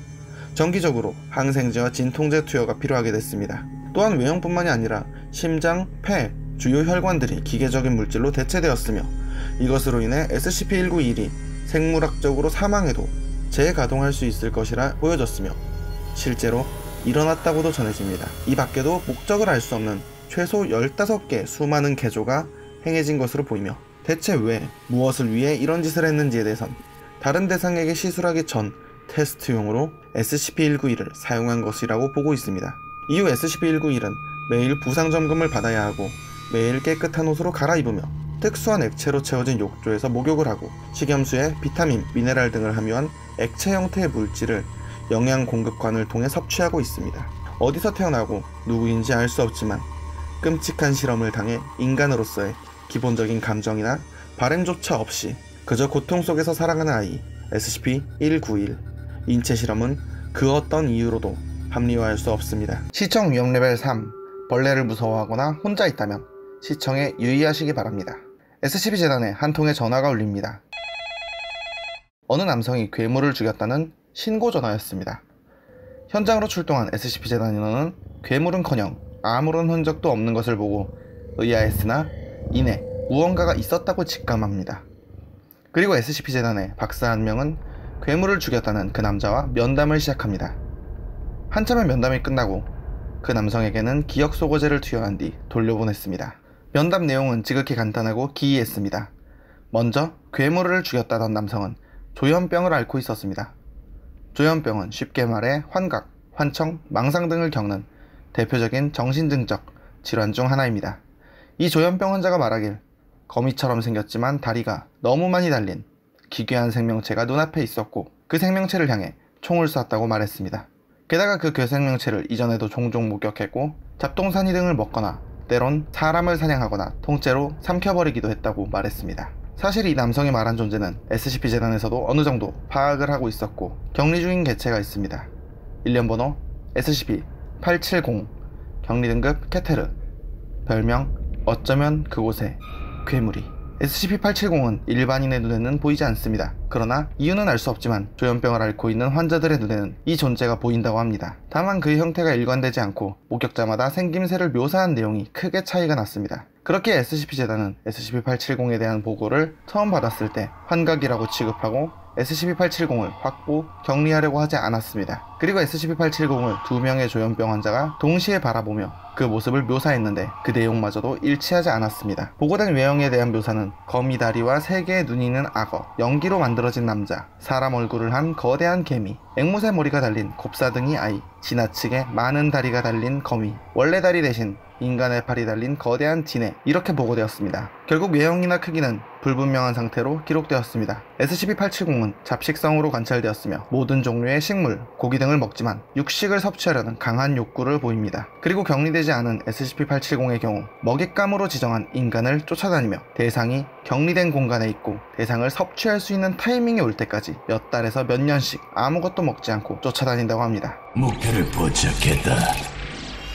정기적으로 항생제와 진통제 투여가 필요하게 됐습니다. 또한 외형뿐만이 아니라 심장, 폐, 주요 혈관들이 기계적인 물질로 대체되었으며 이것으로 인해 SCP-191이 생물학적으로 사망해도 재가동할 수 있을 것이라 보여졌으며 실제로 일어났다고도 전해집니다. 이 밖에도 목적을 알 수 없는 최소 15개 수많은 개조가 행해진 것으로 보이며 대체 왜, 무엇을 위해 이런 짓을 했는지에 대해선 다른 대상에게 시술하기 전 테스트용으로 SCP-191을 사용한 것이라고 보고 있습니다. 이후 SCP-191은 매일 부상점검을 받아야 하고 매일 깨끗한 옷으로 갈아입으며 특수한 액체로 채워진 욕조에서 목욕을 하고 식염수에 비타민, 미네랄 등을 함유한 액체 형태의 물질을 영양 공급관을 통해 섭취하고 있습니다. 어디서 태어나고 누구인지 알 수 없지만 끔찍한 실험을 당해 인간으로서의 기본적인 감정이나 바램조차 없이 그저 고통 속에서 살아가는 아이 SCP-191. 인체 실험은 그 어떤 이유로도 합리화할 수 없습니다. 시청 위험 레벨 3. 벌레를 무서워하거나 혼자 있다면 시청에 유의하시기 바랍니다. SCP 재단에 한 통의 전화가 울립니다. 어느 남성이 괴물을 죽였다는 신고 전화였습니다. 현장으로 출동한 SCP 재단 인원은 괴물은커녕 아무런 흔적도 없는 것을 보고 의아했으나 이내 무언가가 있었다고 직감합니다. 그리고 SCP 재단의 박사 한 명은 괴물을 죽였다는 그 남자와 면담을 시작합니다. 한참의 면담이 끝나고 그 남성에게는 기억 소고제를 투여한 뒤 돌려보냈습니다. 면담 내용은 지극히 간단하고 기이했습니다. 먼저 괴물을 죽였다던 남성은 조현병을 앓고 있었습니다. 조현병은 쉽게 말해 환각, 환청, 망상 등을 겪는 대표적인 정신증적 질환 중 하나입니다. 이 조현병 환자가 말하길 거미처럼 생겼지만 다리가 너무 많이 달린 기괴한 생명체가 눈앞에 있었고 그 생명체를 향해 총을 쐈다고 말했습니다. 게다가 그 괴생명체를 이전에도 종종 목격했고 잡동사니 등을 먹거나 때론 사람을 사냥하거나 통째로 삼켜버리기도 했다고 말했습니다. 사실 이 남성이 말한 존재는 SCP 재단에서도 어느 정도 파악을 하고 있었고 격리 중인 개체가 있습니다. 일련번호 SCP-870, 격리 등급 케테르, 별명 어쩌면 그곳에 괴물이. SCP-870은 일반인의 눈에는 보이지 않습니다. 그러나 이유는 알 수 없지만 조현병을 앓고 있는 환자들의 눈에는 이 존재가 보인다고 합니다. 다만 그의 형태가 일관되지 않고 목격자마다 생김새를 묘사한 내용이 크게 차이가 났습니다. 그렇게 SCP 재단은 SCP-870에 대한 보고를 처음 받았을 때 환각이라고 취급하고 SCP-870을 확보, 격리하려고 하지 않았습니다. 그리고 SCP-870을 2명의 조현병 환자가 동시에 바라보며 그 모습을 묘사했는데 그 내용마저도 일치하지 않았습니다. 보고된 외형에 대한 묘사는 거미다리와 3개의 눈이 있는 악어, 연기로 만들어진 남자, 사람 얼굴을 한 거대한 개미, 앵무새 머리가 달린 곱사등이 아이, 지나치게 많은 다리가 달린 거미, 원래 다리 대신 인간의 팔이 달린 거대한 지네, 이렇게 보고되었습니다. 결국 외형이나 크기는 불분명한 상태로 기록되었습니다. SCP-870은 잡식성으로 관찰되었으며 모든 종류의 식물, 고기 등을 먹지만 육식을 섭취하려는 강한 욕구를 보입니다. 그리고 격리되지 않은 SCP-870의 경우 먹잇감으로 지정한 인간을 쫓아다니며 대상이 격리된 공간에 있고 대상을 섭취할 수 있는 타이밍이 올 때까지 몇 달에서 몇 년씩 아무것도 먹지 않고 쫓아다닌다고 합니다. 목표를 포착했다.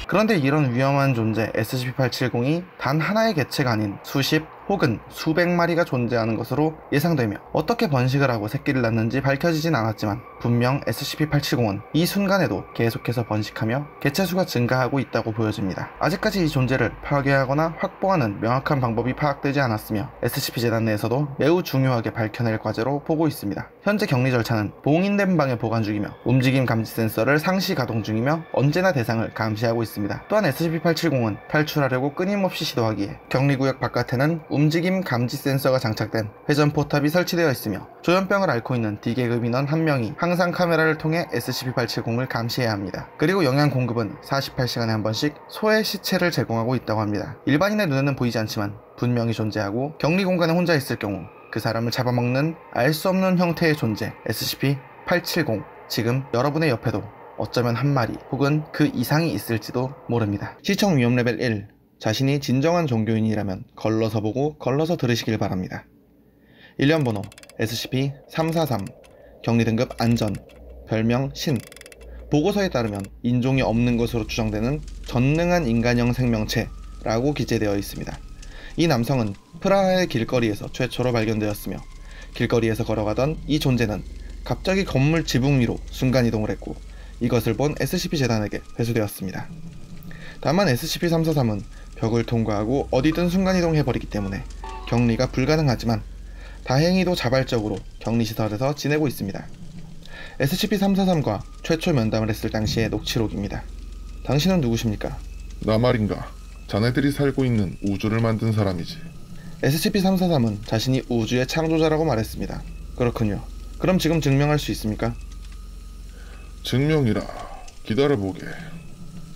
그런데 이런 위험한 존재 SCP-870이 단 하나의 개체가 아닌 수십 혹은 수백 마리가 존재하는 것으로 예상되며 어떻게 번식을 하고 새끼를 낳는지 밝혀지진 않았지만 분명 SCP-870은 이 순간에도 계속해서 번식하며 개체수가 증가하고 있다고 보여집니다. 아직까지 이 존재를 파괴하거나 확보하는 명확한 방법이 파악되지 않았으며 SCP 재단 내에서도 매우 중요하게 밝혀낼 과제로 보고 있습니다. 현재 격리 절차는 봉인된 방에 보관 중이며 움직임 감지 센서를 상시 가동 중이며 언제나 대상을 감시하고 있습니다. 또한 SCP-870은 탈출하려고 끊임없이 시도하기에 격리구역 바깥에는 움직임 감지 센서가 장착된 회전 포탑이 설치되어 있으며 조현병을 앓고 있는 D계급 인원 한 명이 항상 카메라를 통해 SCP-870을 감시해야 합니다. 그리고 영양 공급은 48시간에 한 번씩 소의 시체를 제공하고 있다고 합니다. 일반인의 눈에는 보이지 않지만 분명히 존재하고 격리 공간에 혼자 있을 경우 그 사람을 잡아먹는 알 수 없는 형태의 존재 SCP-870. 지금 여러분의 옆에도 어쩌면 한 마리 혹은 그 이상이 있을지도 모릅니다. 시청 위험 레벨 1. 자신이 진정한 종교인이라면 걸러서 보고 걸러서 들으시길 바랍니다. 일련번호 SCP-343, 격리 등급 안전, 별명 신. 보고서에 따르면 인종이 없는 것으로 추정되는 전능한 인간형 생명체라고 기재되어 있습니다. 이 남성은 프라하의 길거리에서 최초로 발견되었으며 길거리에서 걸어가던 이 존재는 갑자기 건물 지붕 위로 순간이동을 했고 이것을 본 SCP 재단에게 회수되었습니다. 다만 SCP-343은 벽을 통과하고 어디든 순간이동해버리기 때문에 격리가 불가능하지만 다행히도 자발적으로 격리시설에서 지내고 있습니다. SCP-343과 최초 면담을 했을 당시의 녹취록입니다. 당신은 누구십니까? 나 말인가? 자네들이 살고 있는 우주를 만든 사람이지. SCP-343은 자신이 우주의 창조자라고 말했습니다. 그렇군요. 그럼 지금 증명할 수 있습니까? 증명이라. 기다려보게.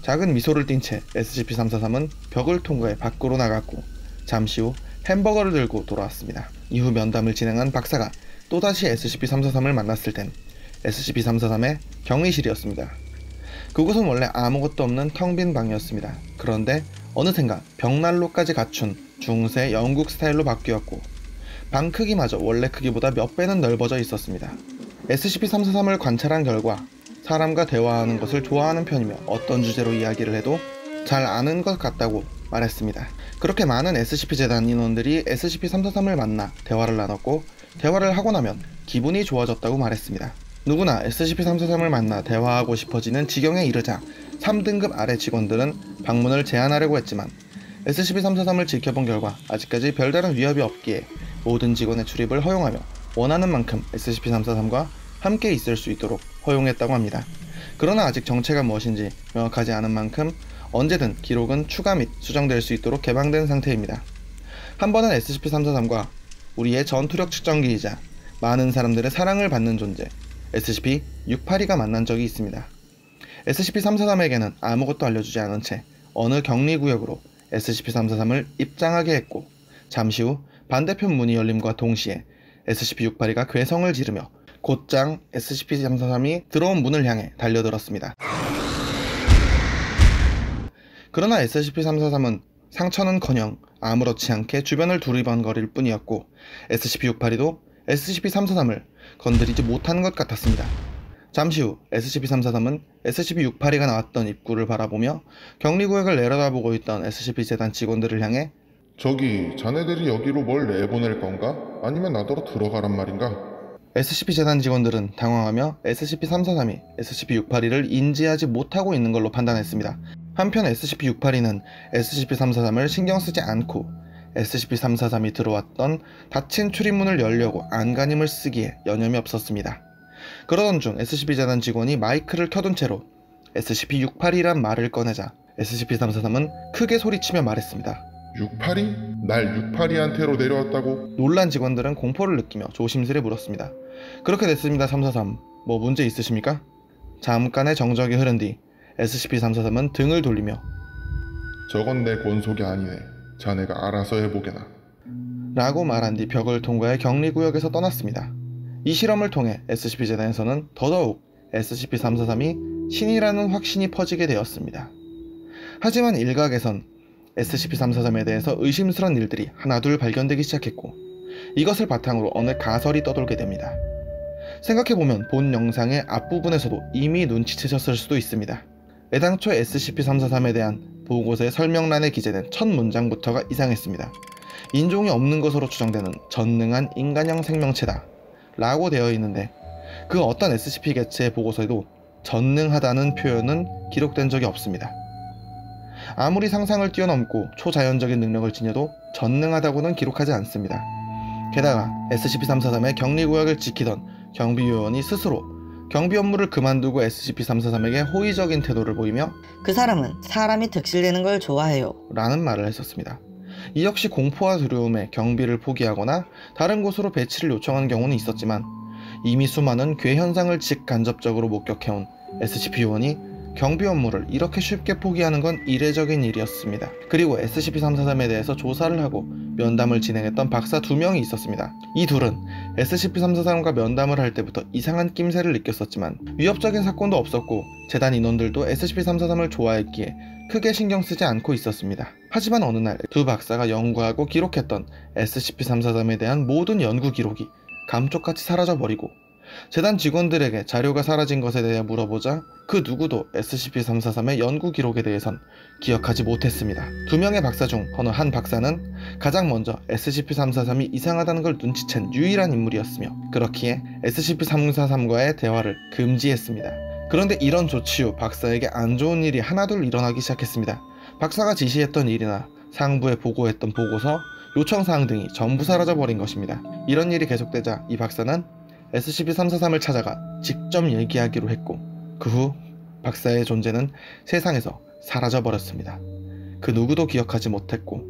작은 미소를 띤 채 SCP-343은 벽을 통과해 밖으로 나갔고 잠시 후 햄버거를 들고 돌아왔습니다. 이후 면담을 진행한 박사가 또다시 SCP-343을 만났을 땐 SCP-343의 격리실이었습니다. 그곳은 원래 아무것도 없는 텅 빈 방이었습니다. 그런데 어느샌가 벽난로까지 갖춘 중세 영국 스타일로 바뀌었고 방 크기마저 원래 크기보다 몇 배는 넓어져 있었습니다. SCP-343을 관찰한 결과 사람과 대화하는 것을 좋아하는 편이며 어떤 주제로 이야기를 해도 잘 아는 것 같다고 말했습니다. 그렇게 많은 SCP-재단 인원들이 SCP-343을 만나 대화를 나눴고 대화를 하고 나면 기분이 좋아졌다고 말했습니다. 누구나 SCP-343을 만나 대화하고 싶어지는 지경에 이르자 3등급 아래 직원들은 방문을 제한하려고 했지만 SCP-343을 지켜본 결과 아직까지 별다른 위협이 없기에 모든 직원의 출입을 허용하며 원하는 만큼 SCP-343과 함께 있을 수 있도록 허용했다고 합니다. 그러나 아직 정체가 무엇인지 명확하지 않은 만큼 언제든 기록은 추가 및 수정될 수 있도록 개방된 상태입니다. 한 번은 SCP-343과 우리의 전투력 측정기이자 많은 사람들의 사랑을 받는 존재 SCP-682가 만난 적이 있습니다. SCP-343에게는 아무것도 알려주지 않은 채 어느 격리구역으로 SCP-343을 입장하게 했고 잠시 후 반대편 문이 열림과 동시에 SCP-682가 괴성을 지르며 곧장 SCP-343이 들어온 문을 향해 달려들었습니다. 그러나 SCP-343은 상처는커녕 아무렇지 않게 주변을 두리번거릴 뿐이었고 SCP-682도 SCP-343을 건드리지 못하는 것 같았습니다. 잠시 후 SCP-343은 SCP-682가 나왔던 입구를 바라보며 격리구역을 내려다보고 있던 SCP-재단 직원들을 향해 저기 자네들이 여기로 뭘 내보낼 건가? 아니면 나더러 들어가란 말인가? SCP-재단 직원들은 당황하며 SCP-343이 SCP-682를 인지하지 못하고 있는 걸로 판단했습니다. 한편 SCP-682는 SCP-343을 신경쓰지 않고 SCP-343이 들어왔던 닫힌 출입문을 열려고 안간힘을 쓰기에 여념이 없었습니다. 그러던 중 SCP-재단 직원이 마이크를 켜둔 채로 SCP-682란 말을 꺼내자 SCP-343은 크게 소리치며 말했습니다. 682? 날 682한테로 내려왔다고? 놀란 직원들은 공포를 느끼며 조심스레 물었습니다. 그렇게 됐습니다. 343. 뭐 문제 있으십니까? 잠깐의 정적이 흐른 뒤 SCP-343은 등을 돌리며 저건 내 권속이 아니네. 자네가 알아서 해보게나. 라고 말한 뒤 벽을 통과해 격리구역에서 떠났습니다. 이 실험을 통해 SCP-재단에서는 더더욱 SCP-343이 신이라는 확신이 퍼지게 되었습니다. 하지만 일각에선 SCP-343에 대해서 의심스러운 일들이 하나둘 발견되기 시작했고 이것을 바탕으로 어느 가설이 떠돌게 됩니다. 생각해보면 본 영상의 앞부분에서도 이미 눈치채셨을 수도 있습니다. 애당초 SCP-343에 대한 보고서의 설명란에 기재된 첫 문장부터가 이상했습니다. 인종이 없는 것으로 추정되는 전능한 인간형 생명체다 라고 되어 있는데 그 어떤 SCP 개체의 보고서에도 전능하다는 표현은 기록된 적이 없습니다. 아무리 상상을 뛰어넘고 초자연적인 능력을 지녀도 전능하다고는 기록하지 않습니다. 게다가 SCP-343의 격리구역을 지키던 경비요원이 스스로 경비 업무를 그만두고 SCP-343에게 호의적인 태도를 보이며 그 사람은 사람이 득실되는 걸 좋아해요 라는 말을 했었습니다. 이 역시 공포와 두려움에 경비를 포기하거나 다른 곳으로 배치를 요청한 경우는 있었지만 이미 수많은 괴 현상을 직간접적으로 목격해온 SCP-요원이 경비 업무를 이렇게 쉽게 포기하는 건 이례적인 일이었습니다. 그리고 SCP-343에 대해서 조사를 하고 면담을 진행했던 박사 2명이 있었습니다. 이 둘은 SCP-343과 면담을 할 때부터 이상한 낌새를 느꼈었지만 위협적인 사건도 없었고 재단 인원들도 SCP-343을 좋아했기에 크게 신경 쓰지 않고 있었습니다. 하지만 어느 날 두 박사가 연구하고 기록했던 SCP-343에 대한 모든 연구 기록이 감쪽같이 사라져버리고 재단 직원들에게 자료가 사라진 것에 대해 물어보자 그 누구도 SCP-343의 연구 기록에 대해선 기억하지 못했습니다. 2명의 박사 중 어느 한 박사는 가장 먼저 SCP-343이 이상하다는 걸 눈치챈 유일한 인물이었으며 그렇기에 SCP-343과의 대화를 금지했습니다. 그런데 이런 조치 후 박사에게 안 좋은 일이 하나둘 일어나기 시작했습니다. 박사가 지시했던 일이나 상부에 보고했던 보고서, 요청사항 등이 전부 사라져버린 것입니다. 이런 일이 계속되자 이 박사는 SCP-343을 찾아가 직접 얘기하기로 했고 그 후 박사의 존재는 세상에서 사라져버렸습니다. 그 누구도 기억하지 못했고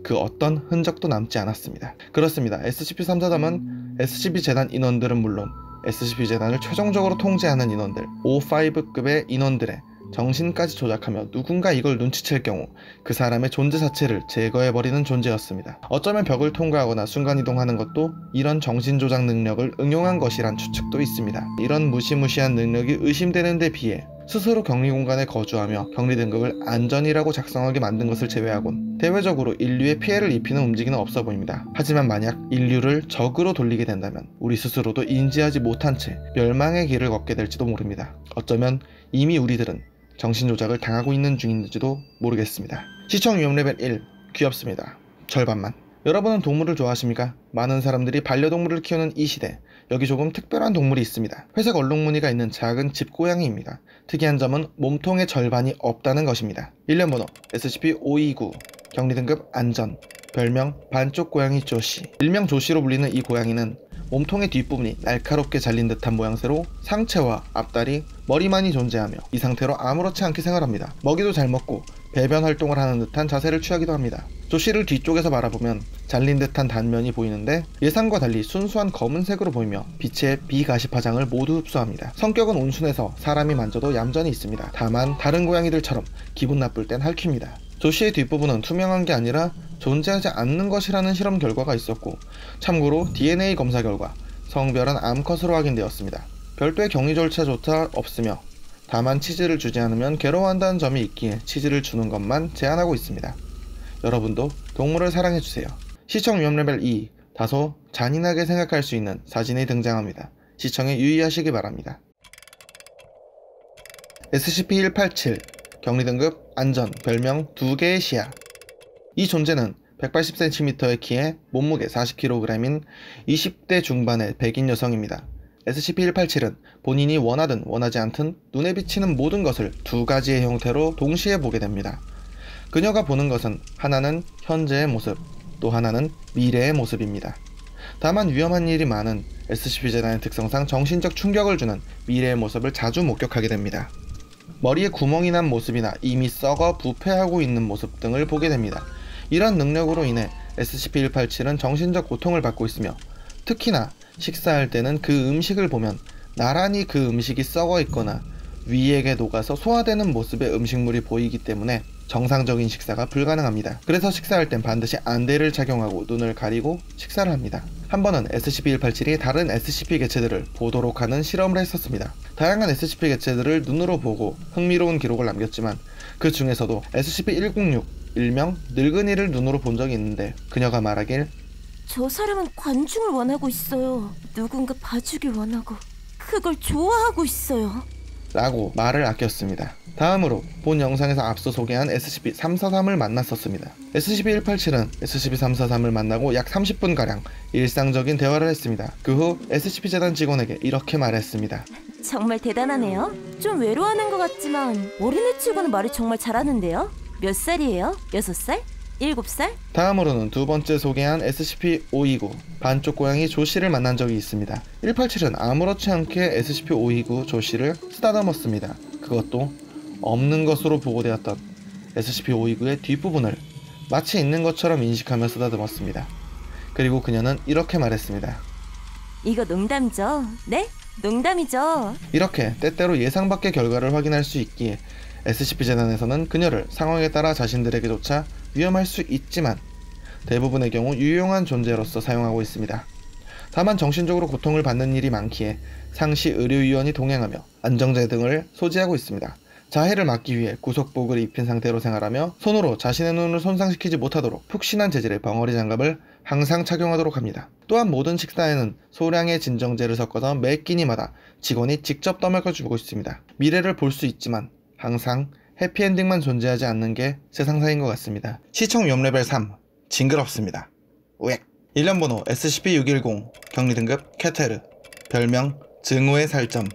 그 어떤 흔적도 남지 않았습니다. 그렇습니다. SCP-343은 SCP-재단 인원들은 물론 SCP-재단을 최종적으로 통제하는 인원들, O5급의 인원들의 정신까지 조작하며 누군가 이걸 눈치챌 경우 그 사람의 존재 자체를 제거해버리는 존재였습니다. 어쩌면 벽을 통과하거나 순간이동하는 것도 이런 정신조작 능력을 응용한 것이란 추측도 있습니다. 이런 무시무시한 능력이 의심되는 데 비해 스스로 격리공간에 거주하며 격리 등급을 안전이라고 작성하게 만든 것을 제외하곤 대외적으로 인류에 피해를 입히는 움직임은 없어 보입니다. 하지만 만약 인류를 적으로 돌리게 된다면 우리 스스로도 인지하지 못한 채 멸망의 길을 걷게 될지도 모릅니다. 어쩌면 이미 우리들은 정신조작을 당하고 있는 중인지도 모르겠습니다. 시청 위험 레벨 1. 귀엽습니다. 절반만. 여러분은 동물을 좋아하십니까? 많은 사람들이 반려동물을 키우는 이 시대, 여기 조금 특별한 동물이 있습니다. 회색 얼룩무늬가 있는 작은 집고양이입니다. 특이한 점은 몸통의 절반이 없다는 것입니다. 일련번호 SCP-529, 격리등급 안전, 별명 반쪽 고양이 조시. 일명 조시로 불리는 이 고양이는 몸통의 뒷부분이 날카롭게 잘린 듯한 모양새로 상체와 앞다리, 머리만이 존재하며 이 상태로 아무렇지 않게 생활합니다. 먹이도 잘 먹고 배변 활동을 하는 듯한 자세를 취하기도 합니다. 조시를 뒤쪽에서 바라보면 잘린 듯한 단면이 보이는데 예상과 달리 순수한 검은색으로 보이며 빛의 비가시 파장을 모두 흡수합니다. 성격은 온순해서 사람이 만져도 얌전히 있습니다. 다만 다른 고양이들처럼 기분 나쁠 땐 핥힙니다. 조시의 뒷부분은 투명한 게 아니라 존재하지 않는 것이라는 실험 결과가 있었고 참고로 DNA 검사 결과 성별은 암컷으로 확인되었습니다. 별도의 격리 절차조차 없으며 다만 치즈를 주지 않으면 괴로워한다는 점이 있기에 치즈를 주는 것만 제한하고 있습니다. 여러분도 동물을 사랑해주세요. 시청 위험 레벨 2. 다소 잔인하게 생각할 수 있는 사진이 등장합니다. 시청에 유의하시기 바랍니다. SCP-187 격리등급 안전, 별명 2개의 시야. 이 존재는 180cm의 키에 몸무게 40kg인 20대 중반의 백인 여성입니다. SCP-187은 본인이 원하든 원하지 않든 눈에 비치는 모든 것을 두 가지의 형태로 동시에 보게 됩니다. 그녀가 보는 것은 하나는 현재의 모습, 또 하나는 미래의 모습입니다. 다만 위험한 일이 많은 SCP-재단의 특성상 정신적 충격을 주는 미래의 모습을 자주 목격하게 됩니다. 머리에 구멍이 난 모습이나 이미 썩어 부패하고 있는 모습 등을 보게 됩니다. 이런 능력으로 인해 SCP-187은 정신적 고통을 받고 있으며 특히나 식사할 때는 그 음식을 보면 나란히 그 음식이 썩어 있거나 위액에 녹아서 소화되는 모습의 음식물이 보이기 때문에 정상적인 식사가 불가능합니다. 그래서 식사할 땐 반드시 안대를 착용하고 눈을 가리고 식사를 합니다. 한 번은 SCP-187이 다른 SCP 개체들을 보도록 하는 실험을 했었습니다. 다양한 SCP 개체들을 눈으로 보고 흥미로운 기록을 남겼지만 그 중에서도 SCP-106, 일명 늙은이를 눈으로 본 적이 있는데 그녀가 말하길 저 사람은 관중을 원하고 있어요. 누군가 봐주길 원하고 그걸 좋아하고 있어요. 라고 말을 아꼈습니다. 다음으로 본 영상에서 앞서 소개한 SCP-343을 만났었습니다. SCP-187은 SCP-343을 만나고 약 30분가량 일상적인 대화를 했습니다. 그 후 SCP-재단 직원에게 이렇게 말했습니다. 정말 대단하네요. 좀 외로워하는 것 같지만 어린애치고는 말을 정말 잘하는데요. 몇 살이에요? 6살? 7살? 다음으로는 두 번째 소개한 SCP-529 반쪽 고양이 조시를 만난 적이 있습니다. 187은 아무렇지 않게 SCP-529 조시를 쓰다듬었습니다. 그것도 없는 것으로 보고되었던 SCP-529의 뒷부분을 마치 있는 것처럼 인식하며 쓰다듬었습니다. 그리고 그녀는 이렇게 말했습니다. 이거 농담이죠? 네? 농담이죠? 이렇게 때때로 예상 밖의 결과를 확인할 수 있기에 SCP-재단에서는 그녀를 상황에 따라 자신들에게조차 위험할 수 있지만 대부분의 경우 유용한 존재로서 사용하고 있습니다. 다만 정신적으로 고통을 받는 일이 많기에 상시 의료위원이 동행하며 안정제 등을 소지하고 있습니다. 자해를 막기 위해 구속복을 입힌 상태로 생활하며 손으로 자신의 눈을 손상시키지 못하도록 푹신한 재질의 벙어리 장갑을 항상 착용하도록 합니다. 또한 모든 식사에는 소량의 진정제를 섞어서 매 끼니마다 직원이 직접 떠먹여주고 있습니다. 미래를 볼 수 있지만 항상 해피엔딩만 존재하지 않는 게 세상사인 것 같습니다. 시청 위험 레벨 3 징그럽습니다. 우엑. 일련번호 SCP-610 격리등급 캐테르 별명 증오의 살점.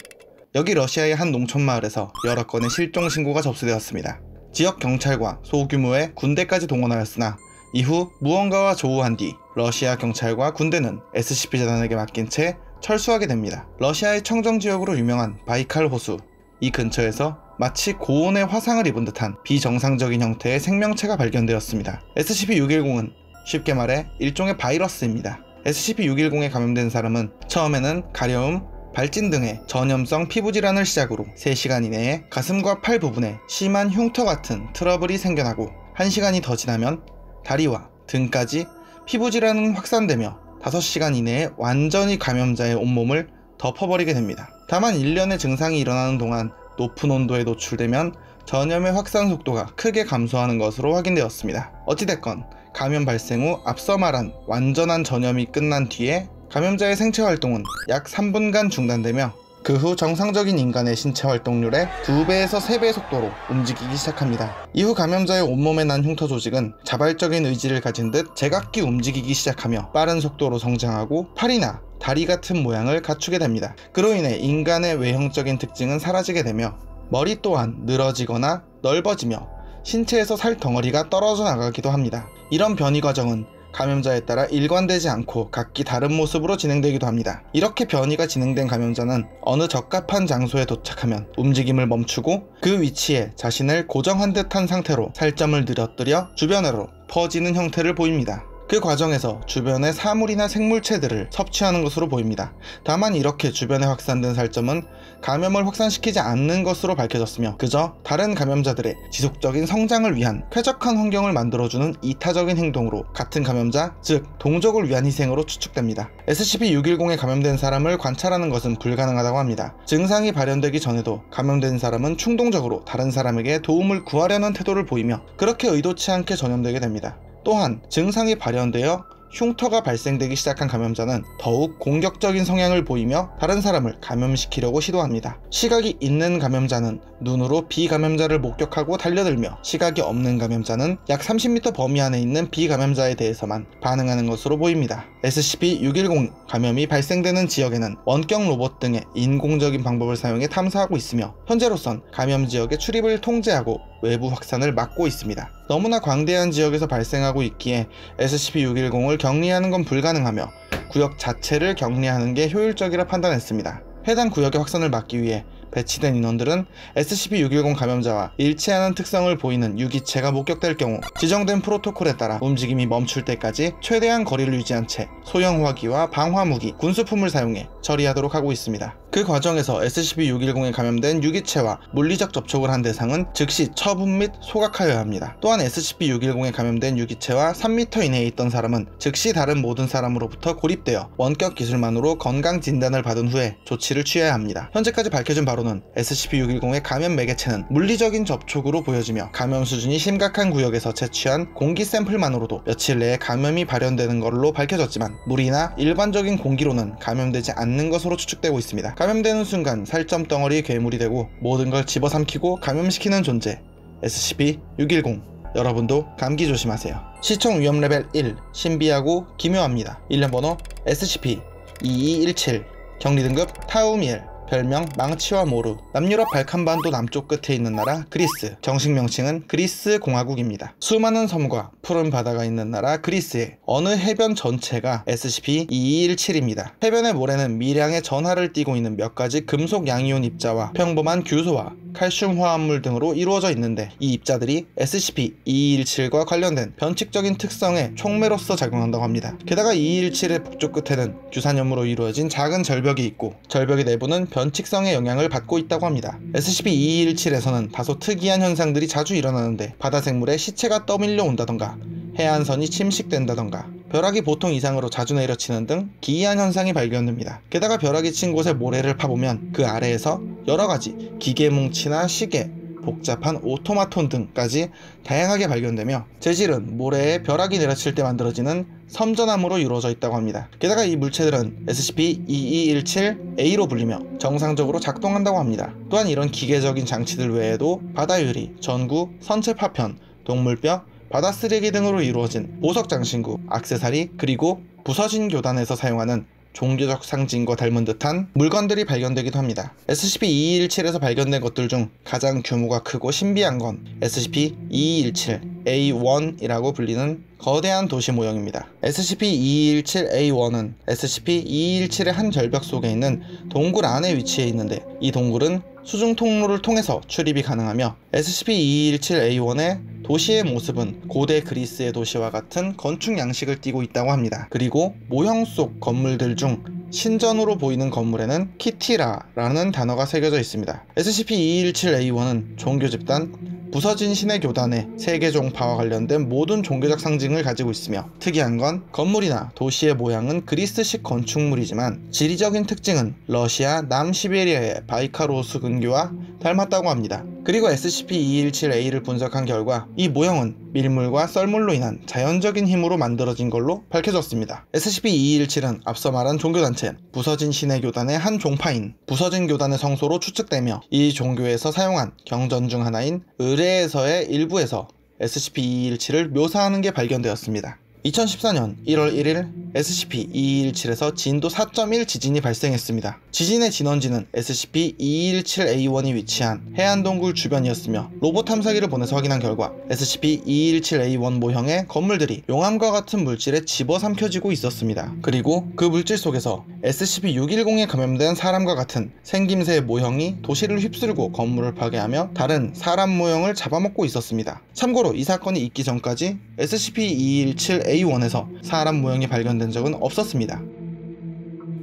여기 러시아의 한 농촌마을에서 여러 건의 실종 신고가 접수되었습니다. 지역 경찰과 소규모의 군대까지 동원하였으나 이후 무언가와 조우한 뒤 러시아 경찰과 군대는 SCP-재단에게 맡긴 채 철수하게 됩니다. 러시아의 청정지역으로 유명한 바이칼 호수, 이 근처에서 마치 고온의 화상을 입은 듯한 비정상적인 형태의 생명체가 발견되었습니다. SCP-610은 쉽게 말해 일종의 바이러스입니다. SCP-610에 감염된 사람은 처음에는 가려움, 발진 등의 전염성 피부질환을 시작으로 3시간 이내에 가슴과 팔 부분에 심한 흉터 같은 트러블이 생겨나고 1시간이 더 지나면 다리와 등까지 피부질환은 확산되며 5시간 이내에 완전히 감염자의 온몸을 덮어버리게 됩니다. 다만 1년의 증상이 일어나는 동안 높은 온도에 노출되면 전염의 확산 속도가 크게 감소하는 것으로 확인되었습니다. 어찌됐건 감염 발생 후 앞서 말한 완전한 전염이 끝난 뒤에 감염자의 생체 활동은 약 3분간 중단되며 그 후 정상적인 인간의 신체 활동률의 2배에서 3배의 속도로 움직이기 시작합니다. 이후 감염자의 온몸에 난 흉터 조직은 자발적인 의지를 가진 듯 제각기 움직이기 시작하며 빠른 속도로 성장하고 팔이나 다리 같은 모양을 갖추게 됩니다. 그로 인해 인간의 외형적인 특징은 사라지게 되며 머리 또한 늘어지거나 넓어지며 신체에서 살 덩어리가 떨어져 나가기도 합니다. 이런 변이 과정은 감염자에 따라 일관되지 않고 각기 다른 모습으로 진행되기도 합니다. 이렇게 변이가 진행된 감염자는 어느 적합한 장소에 도착하면 움직임을 멈추고 그 위치에 자신을 고정한 듯한 상태로 살점을 늘어뜨려 주변으로 퍼지는 형태를 보입니다. 그 과정에서 주변의 사물이나 생물체들을 섭취하는 것으로 보입니다. 다만 이렇게 주변에 확산된 살점은 감염을 확산시키지 않는 것으로 밝혀졌으며 그저 다른 감염자들의 지속적인 성장을 위한 쾌적한 환경을 만들어주는 이타적인 행동으로 같은 감염자, 즉 동족을 위한 희생으로 추측됩니다. SCP-610에 감염된 사람을 관찰하는 것은 불가능하다고 합니다. 증상이 발현되기 전에도 감염된 사람은 충동적으로 다른 사람에게 도움을 구하려는 태도를 보이며 그렇게 의도치 않게 전염되게 됩니다. 또한 증상이 발현되어 흉터가 발생되기 시작한 감염자는 더욱 공격적인 성향을 보이며 다른 사람을 감염시키려고 시도합니다. 시각이 있는 감염자는 눈으로 비감염자를 목격하고 달려들며 시각이 없는 감염자는 약 30m 범위 안에 있는 비감염자에 대해서만 반응하는 것으로 보입니다. SCP-610 감염이 발생되는 지역에는 원격 로봇 등의 인공적인 방법을 사용해 탐사하고 있으며 현재로선 감염 지역의 출입을 통제하고 외부 확산을 막고 있습니다. 너무나 광대한 지역에서 발생하고 있기에 SCP-610을 격리하는 건 불가능하며 구역 자체를 격리하는 게 효율적이라 판단했습니다. 해당 구역의 확산을 막기 위해 배치된 인원들은 SCP-610 감염자와 일치하는 특성을 보이는 유기체가 목격될 경우 지정된 프로토콜에 따라 움직임이 멈출 때까지 최대한 거리를 유지한 채 소형 화기와 방화무기, 군수품을 사용해 처리하도록 하고 있습니다. 그 과정에서 SCP-610에 감염된 유기체와 물리적 접촉을 한 대상은 즉시 처분 및 소각하여야 합니다. 또한 SCP-610에 감염된 유기체와 3m 이내에 있던 사람은 즉시 다른 모든 사람으로부터 고립되어 원격 기술만으로 건강 진단을 받은 후에 조치를 취해야 합니다. 현재까지 밝혀진 바로는 SCP-610의 감염 매개체는 물리적인 접촉으로 보여지며 감염 수준이 심각한 구역에서 채취한 공기 샘플만으로도 며칠 내에 감염이 발현되는 걸로 밝혀졌지만 물이나 일반적인 공기로는 감염되지 않는 것으로 추측되고 있습니다. 감염되는 순간 살점 덩어리 괴물이 되고 모든 걸 집어삼키고 감염시키는 존재 SCP-610. 여러분도 감기 조심하세요. 시청 위험 레벨 1 신비하고 기묘합니다. 일련 번호 SCP-2217 격리 등급 타우미엘 별명 망치와 모루 남유럽 발칸반도 남쪽 끝에 있는 나라 그리스 정식 명칭은 그리스 공화국입니다. 수많은 섬과 푸른 바다가 있는 나라 그리스의 어느 해변 전체가 SCP-2217입니다. 해변의 모래는 미량의 전하를 띠고 있는 몇 가지 금속 양이온 입자와 평범한 규소와 칼슘 화합물 등으로 이루어져 있는데 이 입자들이 SCP-2217과 관련된 변칙적인 특성에 촉매로서 작용한다고 합니다. 게다가 2217의 북쪽 끝에는 규산염으로 이루어진 작은 절벽이 있고 절벽의 내부는 변칙성의 영향을 받고 있다고 합니다. SCP-2217에서는 다소 특이한 현상들이 자주 일어나는데 바다 생물의 시체가 떠밀려 온다던가 해안선이 침식된다던가 벼락이 보통 이상으로 자주 내려치는 등 기이한 현상이 발견됩니다. 게다가 벼락이 친 곳의 모래를 파보면 그 아래에서 여러가지 기계뭉치나 시계, 복잡한 오토마톤 등까지 다양하게 발견되며 재질은 모래에 벼락이 내려칠 때 만들어지는 섬전함으로 이루어져 있다고 합니다. 게다가 이 물체들은 SCP-2217A로 불리며 정상적으로 작동한다고 합니다. 또한 이런 기계적인 장치들 외에도 바다 유리, 전구, 선체 파편, 동물뼈, 바다 쓰레기 등으로 이루어진 보석 장신구, 액세서리, 그리고 부서진 교단에서 사용하는 종교적 상징과 닮은 듯한 물건들이 발견되기도 합니다. SCP-2217에서 발견된 것들 중 가장 규모가 크고 신비한 건 SCP-2217A1이라고 불리는 거대한 도시 모형입니다. SCP-2217A1은 SCP-2217의 한 절벽 속에 있는 동굴 안에 위치해 있는데 이 동굴은 수중 통로를 통해서 출입이 가능하며 SCP-2217A1의 도시의 모습은 고대 그리스의 도시와 같은 건축 양식을 띠고 있다고 합니다. 그리고 모형 속 건물들 중 신전으로 보이는 건물에는 키티라라는 단어가 새겨져 있습니다. SCP-2217A1은 종교 집단 부서진 신의 교단의 세계 종파와 관련된 모든 종교적 상징을 가지고 있으며, 특이한 건 건물이나 도시의 모양은 그리스식 건축물이지만 지리적인 특징은 러시아 남시베리아의 바이카로스 근교와 닮았다고 합니다. 그리고 SCP-2217A를 분석한 결과 이 모형은 밀물과 썰물로 인한 자연적인 힘으로 만들어진 걸로 밝혀졌습니다. SCP-2217은 앞서 말한 종교단체 부서진 신의 교단의 한 종파인 부서진 교단의 성소로 추측되며, 이 종교에서 사용한 경전 중 하나인 의례에서의 일부에서 SCP-2217을 묘사하는 게 발견되었습니다. 2014년 1월 1일 SCP-2217에서 진도 4.1 지진이 발생했습니다. 지진의 진원지는 SCP-2217A1이 위치한 해안동굴 주변이었으며, 로봇 탐사기를 보내서 확인한 결과 SCP-2217A1 모형의 건물들이 용암과 같은 물질에 집어삼켜지고 있었습니다. 그리고 그 물질 속에서 SCP-610에 감염된 사람과 같은 생김새의 모형이 도시를 휩쓸고 건물을 파괴하며 다른 사람 모형을 잡아먹고 있었습니다. 참고로 이 사건이 있기 전까지 SCP-2217A1에서 사람 모형이 발견된 적은 없었습니다.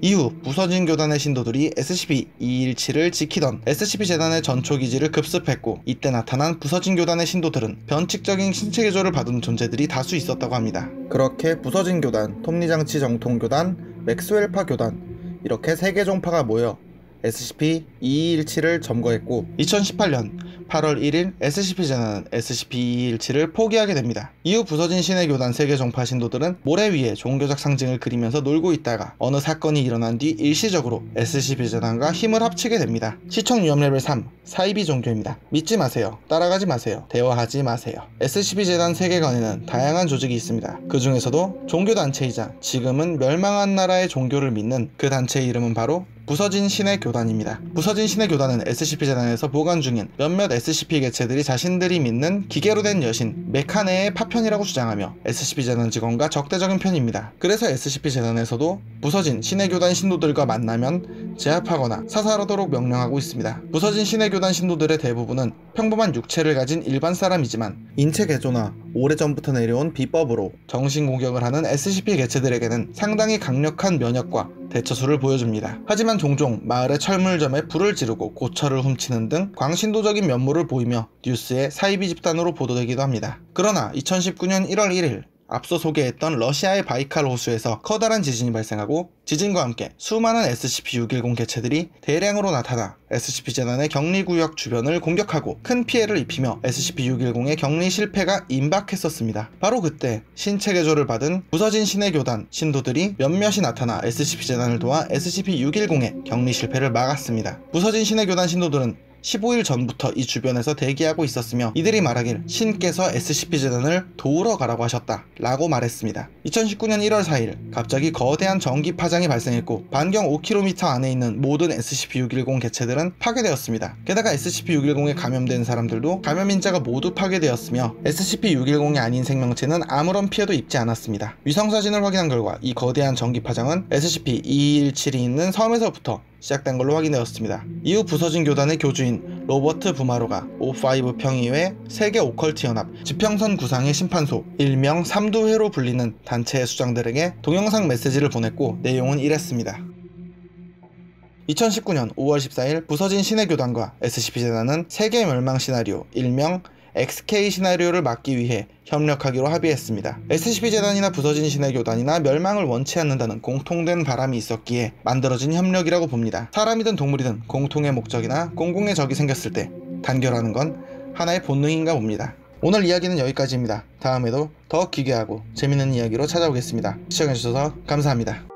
이후 부서진 교단의 신도들이 SCP-217을 지키던 SCP-재단의 전초기지를 급습했고, 이때 나타난 부서진 교단의 신도들은 변칙적인 신체 개조를 받은 존재들이 다수 있었다고 합니다. 그렇게 부서진 교단, 톱니장치 정통교단, 맥스웰파 교단, 이렇게 3개 종파가 모여 SCP-2217을 점거했고, 2018년 8월 1일 SCP-재단은 SCP-2217을 포기하게 됩니다. 이후 부서진 신의 교단 3개 종파 신도들은 모래 위에 종교적 상징을 그리면서 놀고 있다가 어느 사건이 일어난 뒤 일시적으로 SCP-재단과 힘을 합치게 됩니다. 시청 위험 레벨 3, 사이비 종교입니다. 믿지 마세요. 따라가지 마세요. 대화하지 마세요. SCP-재단 세계관에는 다양한 조직이 있습니다. 그 중에서도 종교단체이자 지금은 멸망한 나라의 종교를 믿는 그 단체의 이름은 바로 부서진 신의 교단입니다. 부서진 신의 교단은 SCP-재단에서 보관 중인 몇몇 SCP 개체들이 자신들이 믿는 기계로 된 여신 메카네의 파편이라고 주장하며 SCP-재단 직원과 적대적인 편입니다. 그래서 SCP-재단에서도 부서진 신의 교단 신도들과 만나면 제압하거나 사살하도록 명령하고 있습니다. 부서진 신의 교단 신도들의 대부분은 평범한 육체를 가진 일반 사람이지만 인체 개조나 오래전부터 내려온 비법으로 정신 공격을 하는 SCP 개체들에게는 상당히 강력한 면역과 대처수를 보여줍니다. 하지만 종종 마을의 철물점에 불을 지르고 고철을 훔치는 등 광신도적인 면모를 보이며 뉴스의 사이비 집단으로 보도되기도 합니다. 그러나 2019년 1월 1일 앞서 소개했던 러시아의 바이칼 호수에서 커다란 지진이 발생하고, 지진과 함께 수많은 SCP-610 개체들이 대량으로 나타나 SCP-재단의 격리구역 주변을 공격하고 큰 피해를 입히며 SCP-610의 격리 실패가 임박했었습니다. 바로 그때 신체 개조를 받은 부서진 신의 교단 신도들이 몇몇이 나타나 SCP-재단을 도와 SCP-610의 격리 실패를 막았습니다. 부서진 신의 교단 신도들은 15일 전부터 이 주변에서 대기하고 있었으며, 이들이 말하길 신께서 SCP-재단을 도우러 가라고 하셨다 라고 말했습니다. 2019년 1월 4일 갑자기 거대한 전기 파장이 발생했고, 반경 5km 안에 있는 모든 SCP-610 개체들은 파괴되었습니다. 게다가 SCP-610에 감염된 사람들도 감염인자가 모두 파괴되었으며 SCP-610이 아닌 생명체는 아무런 피해도 입지 않았습니다. 위성사진을 확인한 결과 이 거대한 전기 파장은 SCP-2217이 있는 섬에서부터 시작된 걸로 확인되었습니다. 이후 부서진 교단의 교주인 로버트 부마로가 O5 평의회 세계 오컬트 연합 지평선 구상의 심판소 일명 삼두회로 불리는 단체의 수장들에게 동영상 메시지를 보냈고, 내용은 이랬습니다. 2019년 5월 14일 부서진 신의 교단과 SCP-재단은 세계 멸망 시나리오 일명 XK 시나리오를 막기 위해 협력하기로 합의했습니다. SCP-재단이나 부서진 신의 교단이나 멸망을 원치 않는다는 공통된 바람이 있었기에 만들어진 협력이라고 봅니다. 사람이든 동물이든 공통의 목적이나 공공의 적이 생겼을 때 단결하는 건 하나의 본능인가 봅니다. 오늘 이야기는 여기까지입니다. 다음에도 더 기괴하고 재밌는 이야기로 찾아오겠습니다. 시청해주셔서 감사합니다.